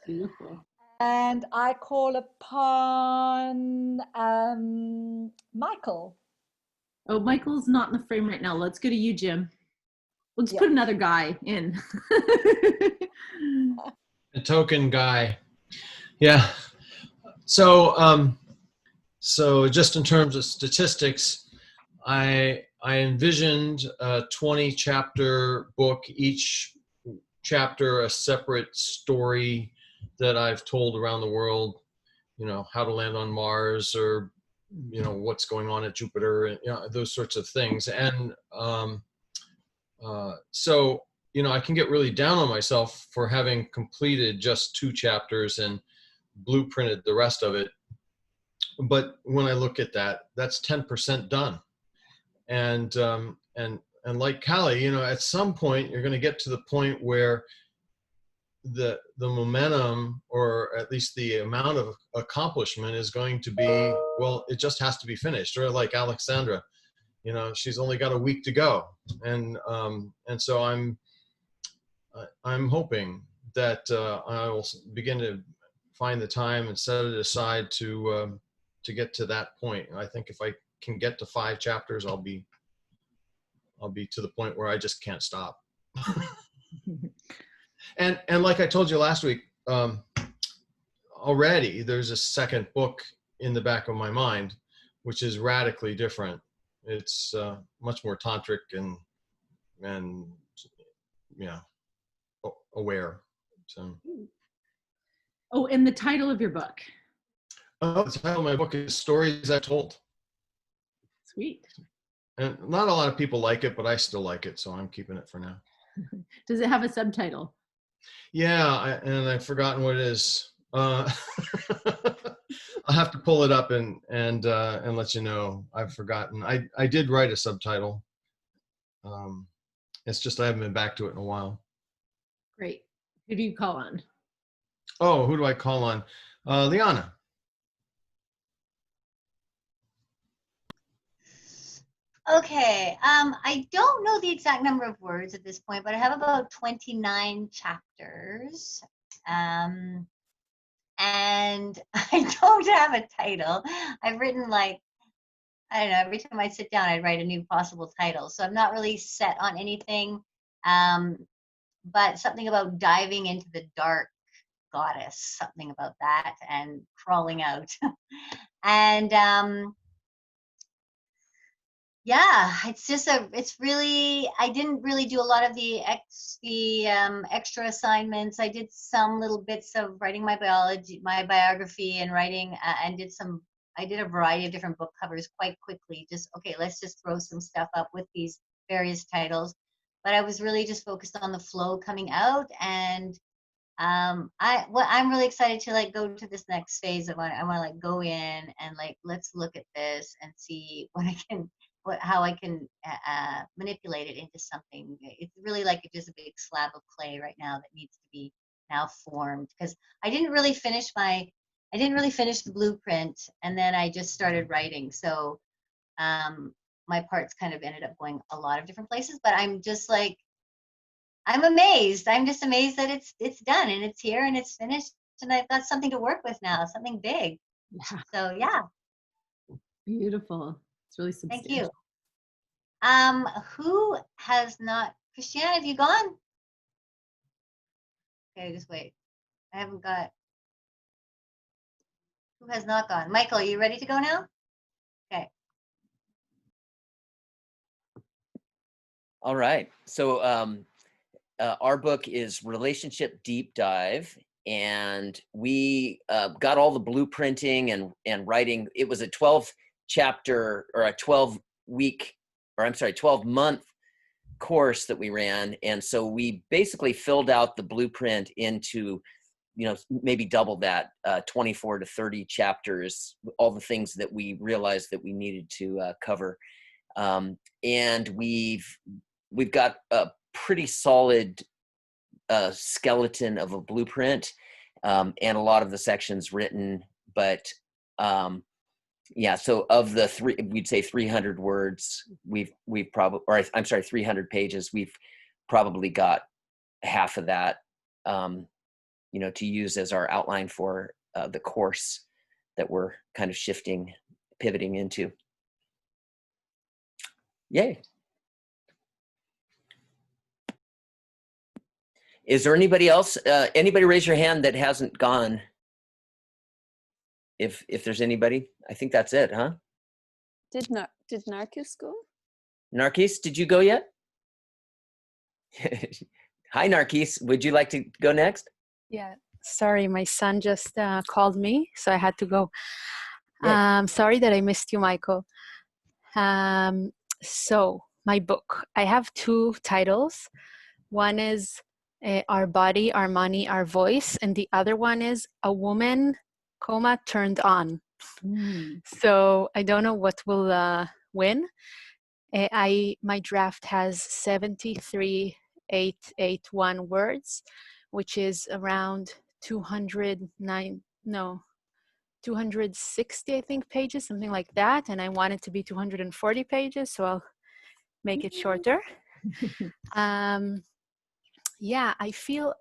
Beautiful. And I call upon Michael. Oh, Michael's not in the frame right now. Let's go to you, Jim. Let's put another guy in. A token guy. Yeah. So, so just in terms of statistics, I envisioned a 20-chapter book, each chapter a separate story that I've told around the world, you know, how to land on Mars, or, you know, what's going on at Jupiter, and, you know, those sorts of things. And so, you know, I can get really down on myself for having completed just 2 chapters and blueprinted the rest of it. But when I look at that, that's 10% done. And like Callie, you know, at some point you're going to get to the point where the momentum, or at least the amount of accomplishment, is going to be, well, it just has to be finished. Or like Alexandra, you know, she's only got a week to go. And so I'm hoping that I will begin to find the time and set it aside to get to that point. And I think if I can get to 5 chapters, I'll be to the point where I just can't stop. And like I told you last week, already there's a second book in the back of my mind, which is radically different. It's much more tantric and yeah, aware. So. Oh, and the title of your book? Oh, the title of my book is Stories I Told. Sweet. And not a lot of people like it, but I still like it, so I'm keeping it for now. Does it have a subtitle? Yeah, and I've forgotten what it is. I'll have to pull it up and let you know. I've forgotten. I did write a subtitle. It's just I haven't been back to it in a while. Great. Who do you call on? Oh, who do I call on? Liana. Okay, I don't know the exact number of words at this point, but I have about 29 chapters. And I don't have a title. I've written like, I don't know, every time I sit down, I write a new possible title. So I'm not really set on anything, but something about diving into the dark goddess, something about that, and crawling out. And yeah, it's really, I didn't really do a lot of the extra assignments. I did some little bits of writing my biography and writing, and I did a variety of different book covers quite quickly. Just, okay, let's just throw some stuff up with these various titles. But I was really just focused on the flow coming out, and I'm really excited to like go to this next phase. I want to like go in and like, let's look at this and see how I can manipulate it into something. It's really like just a big slab of clay right now that needs to be now formed, because I didn't really finish the blueprint, and then I just started writing. So my parts kind of ended up going a lot of different places, but I'm just like, I'm amazed. I'm just amazed that it's done and it's here and it's finished, and I've got something to work with now, something big. Yeah. So yeah. Beautiful. It's really substantial. Thank you. Who has not? Christiane, have you gone? Okay, just wait. I haven't got. Who has not gone? Michael, are you ready to go now? Okay. All right. So our book is Relationship Deep Dive, and we got all the blueprinting and writing. It was a 12-chapter or a 12-month course that we ran, and so we basically filled out the blueprint into, maybe double that, 24 to 30 chapters, all the things that we realized that we needed to cover, and we've got a pretty solid skeleton of a blueprint, and a lot of the sections written, but yeah, so of the we'd say 300 words, we've probably, or I'm sorry, 300 pages, we've probably got half of that, to use as our outline for the course that we're kind of pivoting into. Yay. Is there anybody else? Anybody raise your hand that hasn't gone? If there's anybody, I think that's it, huh? Did Narcus go? Narcisse, did you go yet? Hi, Narcisse. Would you like to go next? Yeah, sorry, my son just called me, so I had to go. Yeah. Sorry that I missed you, Michael. So my book, I have 2 titles. One is Our Body, Our Money, Our Voice, and the other one is A Woman, Turned On. So I don't know what will win. My draft has 73,881 words, which is around 260, I think, pages, something like that. And I want it to be 240 pages, so I'll make it shorter. Yeah, I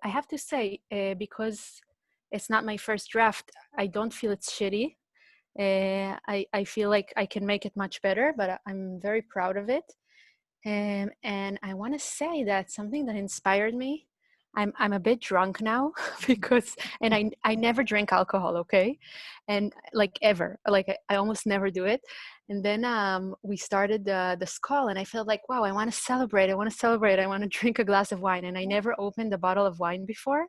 have to say, because it's not my first draft, I don't feel it's shitty. I feel like I can make it much better, but I'm very proud of it. And I want to say that something that inspired me, I'm a bit drunk now because, and I never drink alcohol, okay? And like ever, like I almost never do it. And then we started this call, and I felt like, wow, I want to celebrate. I want to drink a glass of wine. And I never opened a bottle of wine before.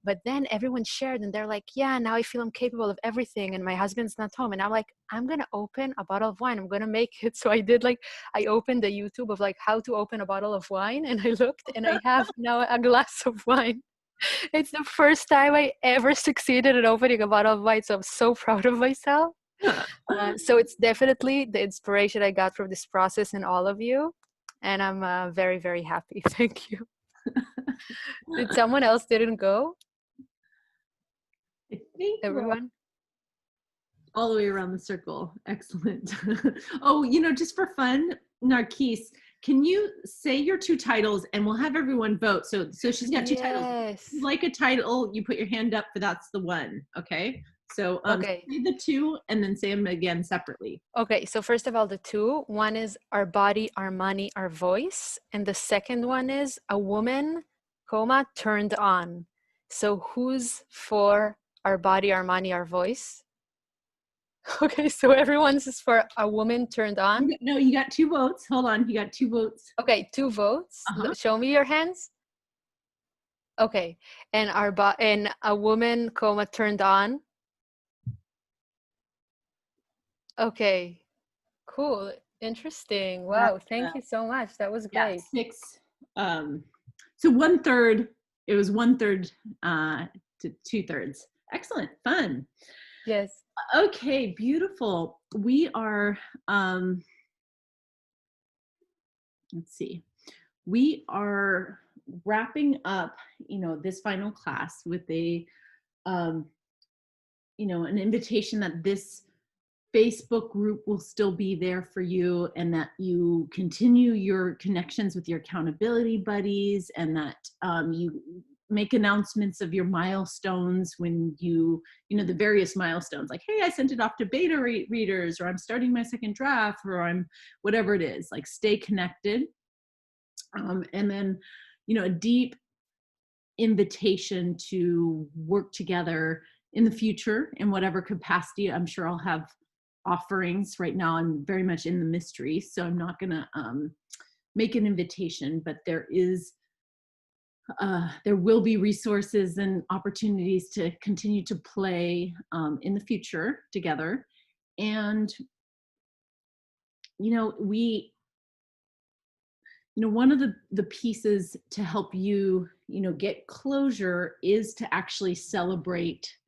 But then everyone shared, and they're like, yeah, now I feel I'm capable of everything, and my husband's not home. And I'm like, I'm going to open a bottle of wine. I'm going to make it. So I opened the YouTube of like how to open a bottle of wine, and I looked, and I have now a glass of wine. It's the first time I ever succeeded in opening a bottle of wine, so I'm so proud of myself. So it's definitely the inspiration I got from this process and all of you, and I'm very, very happy. Thank you. Did someone else didn't go? I think Everyone? all the way around the circle. Excellent. Oh, just for fun, Narquise, can you say your 2 titles and we'll have everyone vote? So she's got 2 titles. If you like a title, you put your hand up for that's the one. Okay. So Okay. say the 2 and then say them again separately. Okay, so first of all, the 2. One is our body, our money, our voice. And the second one is a woman, turned on. So who's for our body, our money, our voice? Okay, so everyone's is for a woman turned on. No, you got 2 votes. Hold on, you got 2 votes. Okay, 2 votes. Show me your hands. Okay, and and a woman, turned on. Okay, cool, interesting. Wow, thank you so much. That was great. 6. So 1/3. It was 1/3 to 2/3. Excellent, fun. Yes. Okay, beautiful. We are, let's see. We are wrapping up, this final class with a, an invitation that this Facebook group will still be there for you, and that you continue your connections with your accountability buddies, and that you make announcements of your milestones when the various milestones, like, hey, I sent it off to beta readers, or I'm starting my 2nd draft, or I'm whatever it is, like, stay connected. And then, a deep invitation to work together in the future in whatever capacity. I'm sure I'll have offerings. Right now I'm very much in the mystery, so I'm not gonna make an invitation, but there will be resources and opportunities to continue to play in the future together. And one of the pieces to help you get closure is to actually celebrate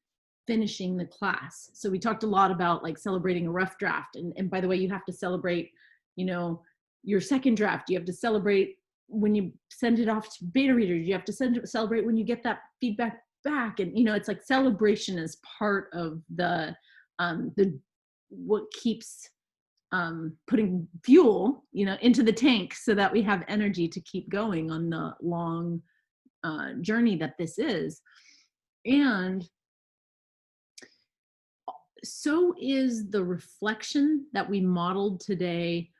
finishing the class. So we talked a lot about, like, celebrating a rough draft, and by the way, you have to celebrate your 2nd draft. You have to celebrate when you send it off to beta readers. You have to celebrate when you get that feedback back, and it's like celebration is part of the what keeps putting fuel into the tank, so that we have energy to keep going on the long journey that this is. And so is the reflection that we modeled today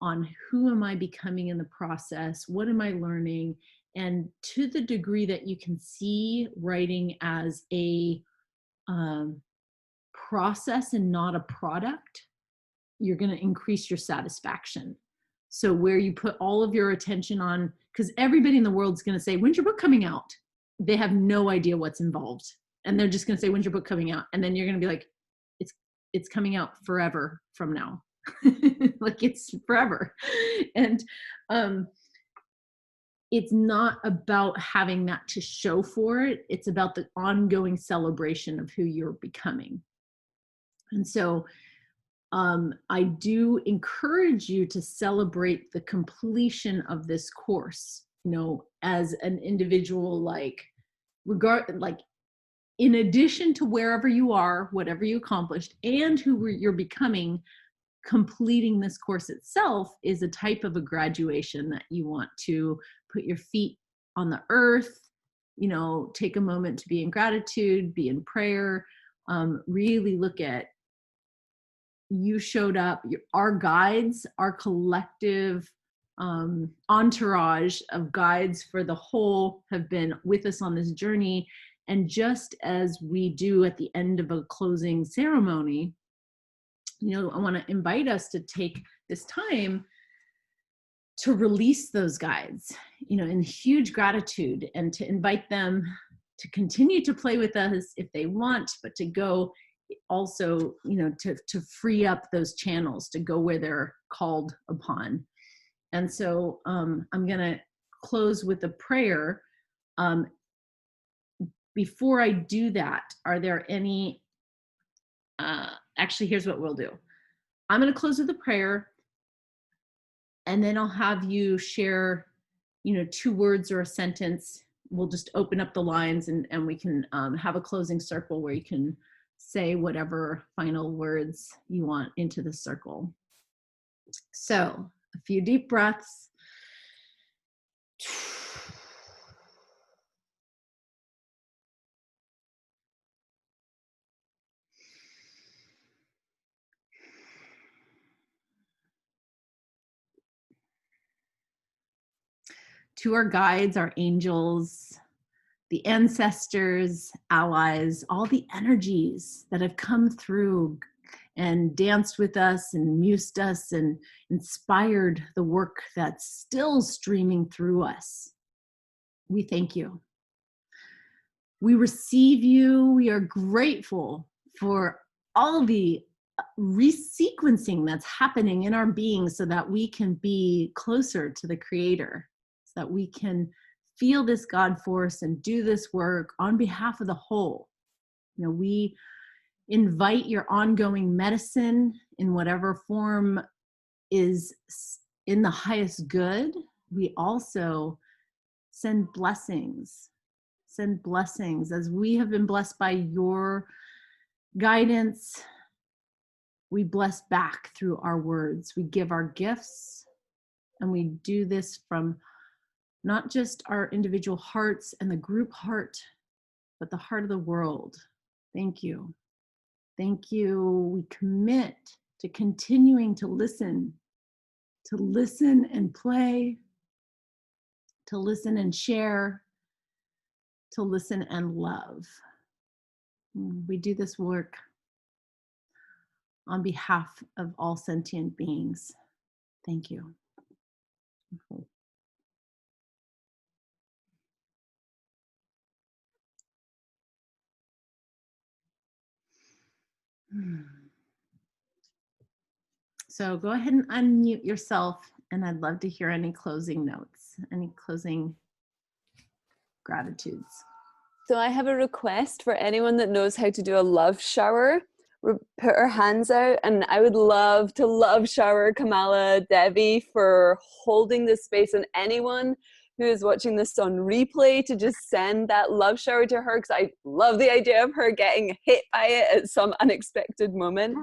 on who am I becoming in the process, what am I learning, and to the degree that you can see writing as a process and not a product, you're going to increase your satisfaction. So where you put all of your attention on, because everybody in the world is going to say, when's your book coming out? They have no idea what's involved, and they're just going to say, when's your book coming out? And then you're going to be like, it's coming out forever from now. Like, it's forever. And it's not about having that to show for it. It's about the ongoing celebration of who you're becoming. And so I do encourage you to celebrate the completion of this course, as an individual, like, in addition to wherever you are, whatever you accomplished, and who you're becoming. Completing this course itself is a type of a graduation that you want to put your feet on the earth, take a moment to be in gratitude, be in prayer, really look at, you showed up, our guides, our collective entourage of guides for the whole have been with us on this journey. And just as we do at the end of a closing ceremony, I want to invite us to take this time to release those guides, in huge gratitude, and to invite them to continue to play with us if they want, but to go also, to free up those channels to go where they're called upon. And so I'm going to close with a prayer. before I do that, are there any, actually, here's what we'll do. I'm going to close with a prayer, and then I'll have you share, 2 words or a sentence. We'll just open up the lines, and we can have a closing circle where you can say whatever final words you want into the circle. So a few deep breaths. To our guides, our angels, the ancestors, allies, all the energies that have come through and danced with us and mused us and inspired the work that's still streaming through us. We thank you. We receive you. We are grateful for all the resequencing that's happening in our being so that we can be closer to the Creator, so that we can feel this God force and do this work on behalf of the whole. We invite your ongoing medicine in whatever form is in the highest good. We also send blessings as we have been blessed by your guidance. We bless back through our words. We give our gifts, and we do this from not just our individual hearts and the group heart, but the heart of the world. Thank you. Thank you. We commit to continuing to listen and play, to listen and share, to listen and love. We do this work on behalf of all sentient beings. Thank you. Okay. So go ahead and unmute yourself, and I'd love to hear any closing notes, any closing gratitudes. So I have a request for anyone that knows how to do a love shower. Put our hands out, and I would love to love shower KamalaDevi for holding this space, and anyone who is watching this on replay to just send that love shower to her, because I love the idea of her getting hit by it at some unexpected moment.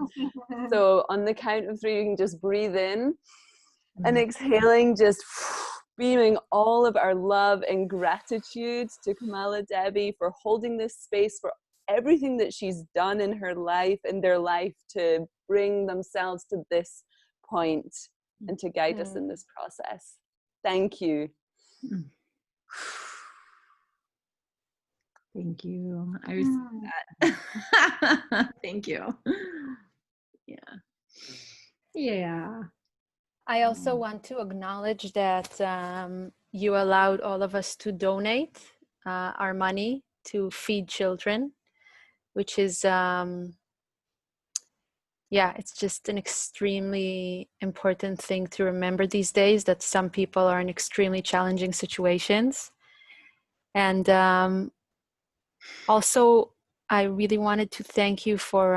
So on the count of 3, you can just breathe in and exhaling, just beaming all of our love and gratitude to KamalaDevi for holding this space, for everything that she's done in her life, in their life, to bring themselves to this point and to guide us in this process. Thank you. Thank you. I receive that. Thank you. Yeah. I also want to acknowledge that you allowed all of us to donate our money to feed children, which is, it's just an extremely important thing to remember these days, that some people are in extremely challenging situations. And also, I really wanted to thank you for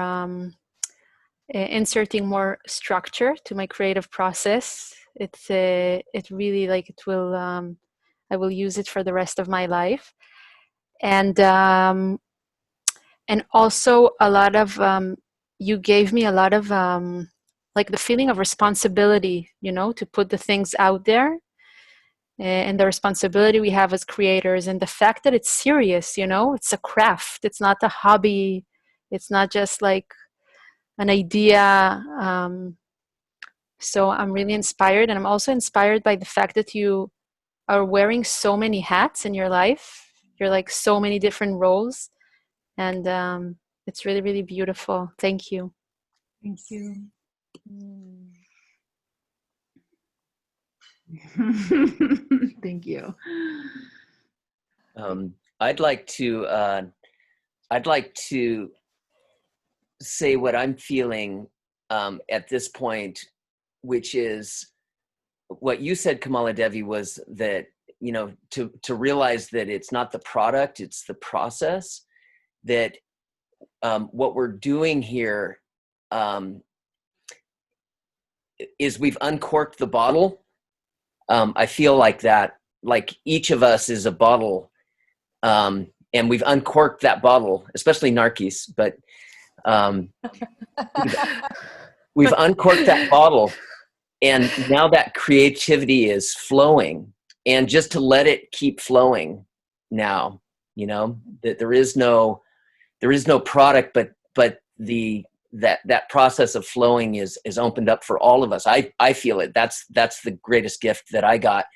inserting more structure to my creative process. It really, like, it will, I will use it for the rest of my life. And also a lot of, you gave me a lot of, like, the feeling of responsibility, to put the things out there, and the responsibility we have as creators, and the fact that it's serious, it's a craft. It's not a hobby. It's not just like an idea. So I'm really inspired, and I'm also inspired by the fact that you are wearing so many hats in your life. You're like so many different roles, and it's really, really beautiful. Thank you. Thank you. Thank you. I'd like to say what I'm feeling at this point, which is what you said, KamalaDevi, was that you know, to realize that it's not the product, it's the process, that what we're doing here is we've uncorked the bottle. I feel like that, like each of us is a bottle, and we've uncorked that bottle, especially Narkis, but we've uncorked that bottle, and now that creativity is flowing, and just to let it keep flowing now, you know, that there is no product, but that process of flowing is opened up for all of us. I feel it. That's the greatest gift that I got.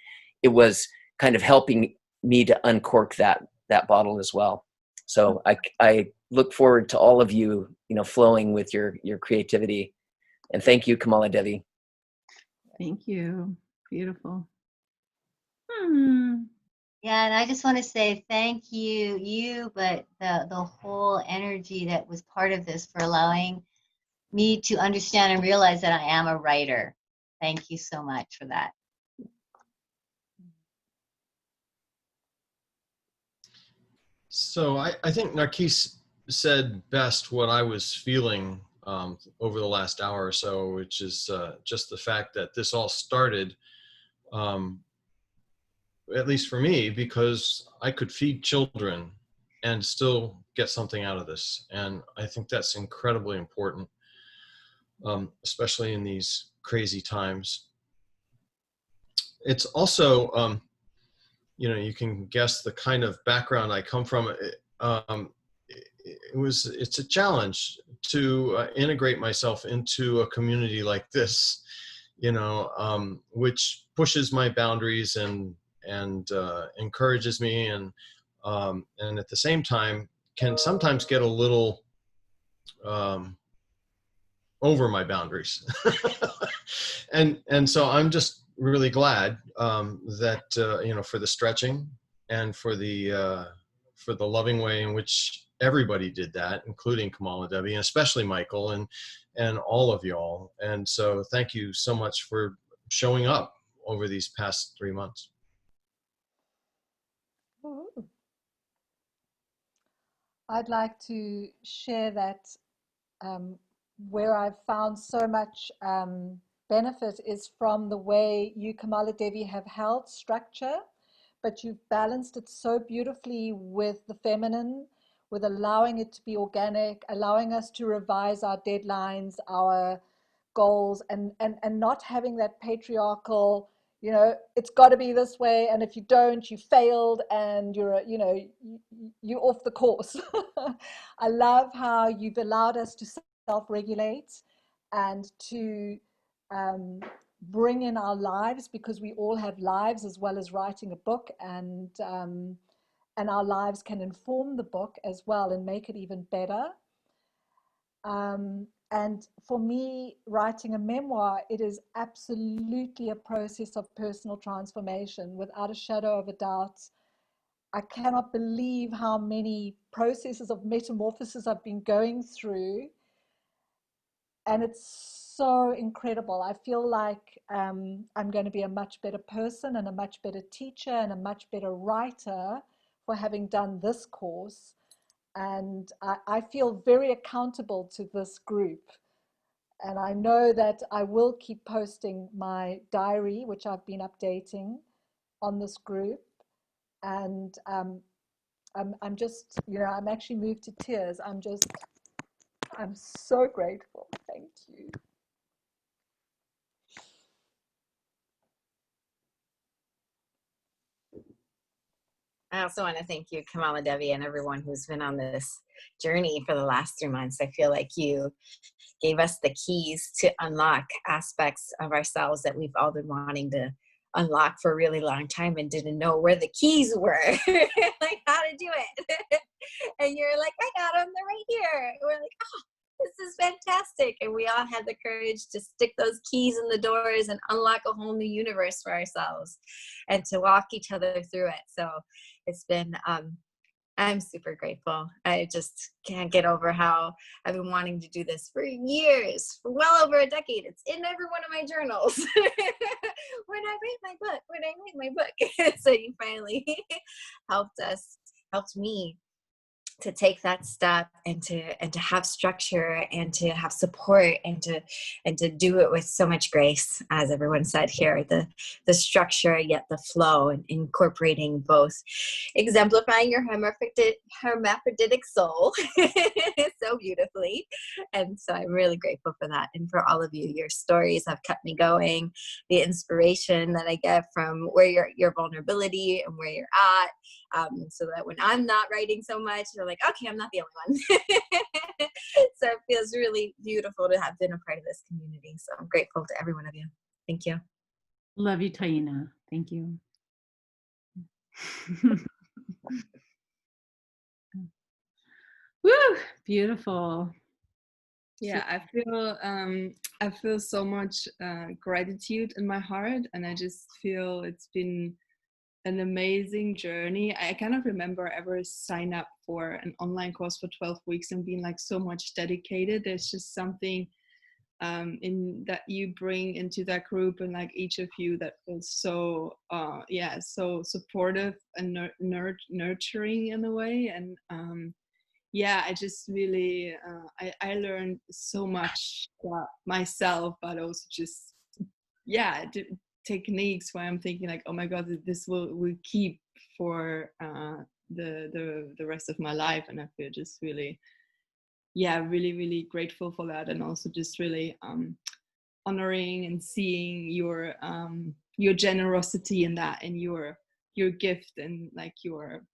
It was kind of helping me to uncork that bottle as well. So I look forward to all of you, you know, flowing with your creativity. And thank you, KamalaDevi. Thank you. Beautiful. Yeah, and I just want to say thank you, but the whole energy that was part of this for allowing me to understand and realize that I am a writer. Thank you so much for that. So I think Narkis said best what I was feeling over the last hour or so, which is just the fact that this all started, at least for me, because I could feed children and still get something out of this. And I think that's incredibly important, especially in these crazy times. It's also, you know, you can guess the kind of background I come from. It's a challenge to integrate myself into a community like this, you know, which pushes my boundaries and encourages me, and at the same time can sometimes get a little over my boundaries. and so I'm just really glad that you know, for the stretching and for the loving way in which everybody did that, including KamalaDevi, and especially Michael and all of y'all. And so thank you so much for showing up over these past 3 months. I'd like to share that where I've found so much benefit is from the way you, KamalaDevi, have held structure, but you've balanced it so beautifully with the feminine, with allowing it to be organic, allowing us to revise our deadlines, our goals, and not having that patriarchal, you know, it's got to be this way, and if you don't, you failed, and you're, you know, you're off the course. I love how you've allowed us to self-regulate and to bring in our lives, because we all have lives as well as writing a book, and our lives can inform the book as well and make it even better. And for me, writing a memoir, it is absolutely a process of personal transformation, without a shadow of a doubt. I cannot believe how many processes of metamorphosis I've been going through. And it's so incredible. I feel like I'm going to be a much better person and a much better teacher and a much better writer for having done this course. And I feel very accountable to this group. And I know that I will keep posting my diary, which I've been updating on this group. And I'm just, you know, I'm actually moved to tears. I'm so grateful. Thank you. I also want to thank you, KamalaDevi, and everyone who's been on this journey for the last 3 months. I feel like you gave us the keys to unlock aspects of ourselves that we've all been wanting to unlock for a really long time and didn't know where the keys were, like how to do it. And you're like, I got them, they're right here. And we're like, oh, this is fantastic. And we all had the courage to stick those keys in the doors and unlock a whole new universe for ourselves and to walk each other through it. So it's been, I'm I'm super grateful. I just can't get over how I've been wanting to do this for years, for well over a decade. It's in every one of my journals. When I write my book. So you finally helped me to take that step and to have structure and to have support and to do it with so much grace, as everyone said here, the structure yet the flow, and incorporating both, exemplifying your hermaphroditic soul so beautifully. And so I'm really grateful for that, and for all of you. Your stories have kept me going, the inspiration that I get from where your vulnerability and where you're at, so that when I'm not writing so much, you're like, okay, I'm not the only one. So it feels really beautiful to have been a part of this community. So I'm grateful to every one of you. Thank you. Love you, Taina. Thank you. Woo! Beautiful. Yeah, I feel so much gratitude in my heart, and I just feel it's been an amazing journey. I cannot remember ever sign up for an online course for 12 weeks and being like so much dedicated. There's just something in that you bring into that group, and like each of you, that feels so so supportive and nurturing in a way. And I just really I learned so much about myself, but also just techniques where I'm thinking like, oh my god, this will keep for the rest of my life. And I feel just really really grateful for that, and also just really honoring and seeing your generosity in that, and your gift, and like your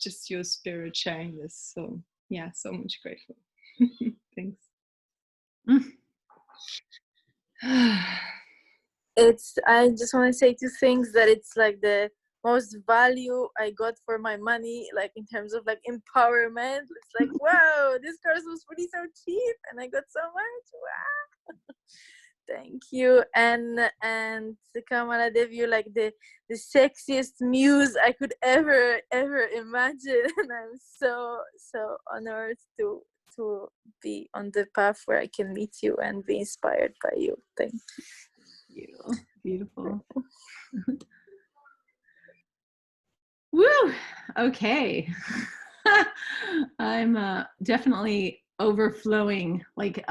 just your spirit sharing this. So so much grateful. Thanks. I just want to say two things, that it's like the most value I got for my money, like in terms of like empowerment. It's like, wow, this course was really so cheap and I got so much. Wow. Thank you. And KamalaDevi, you're like the sexiest muse I could ever imagine. And I'm so honored to be on the path where I can meet you and be inspired by you. Thank you. Beautiful. Woo! Okay. I'm definitely overflowing. Like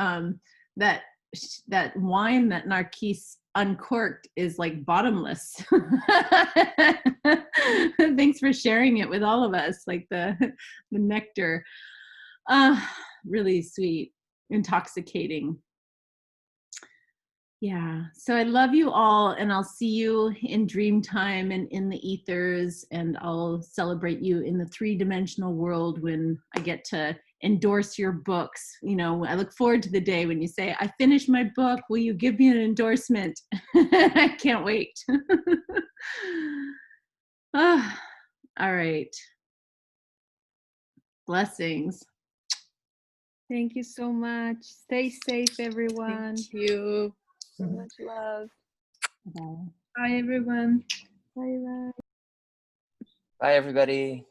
that wine that Narcisse uncorked is like bottomless. Thanks for sharing it with all of us, like the nectar. Really sweet, intoxicating. Yeah, so I love you all, and I'll see you in dream time and in the ethers, and I'll celebrate you in the three-dimensional world when I get to endorse your books. You know, I look forward to the day when you say, I finished my book, will you give me an endorsement? I can't wait. All right. Blessings. Thank you so much. Stay safe, everyone. Thank you. So much love. Bye, everyone. Bye bye. Bye, everybody.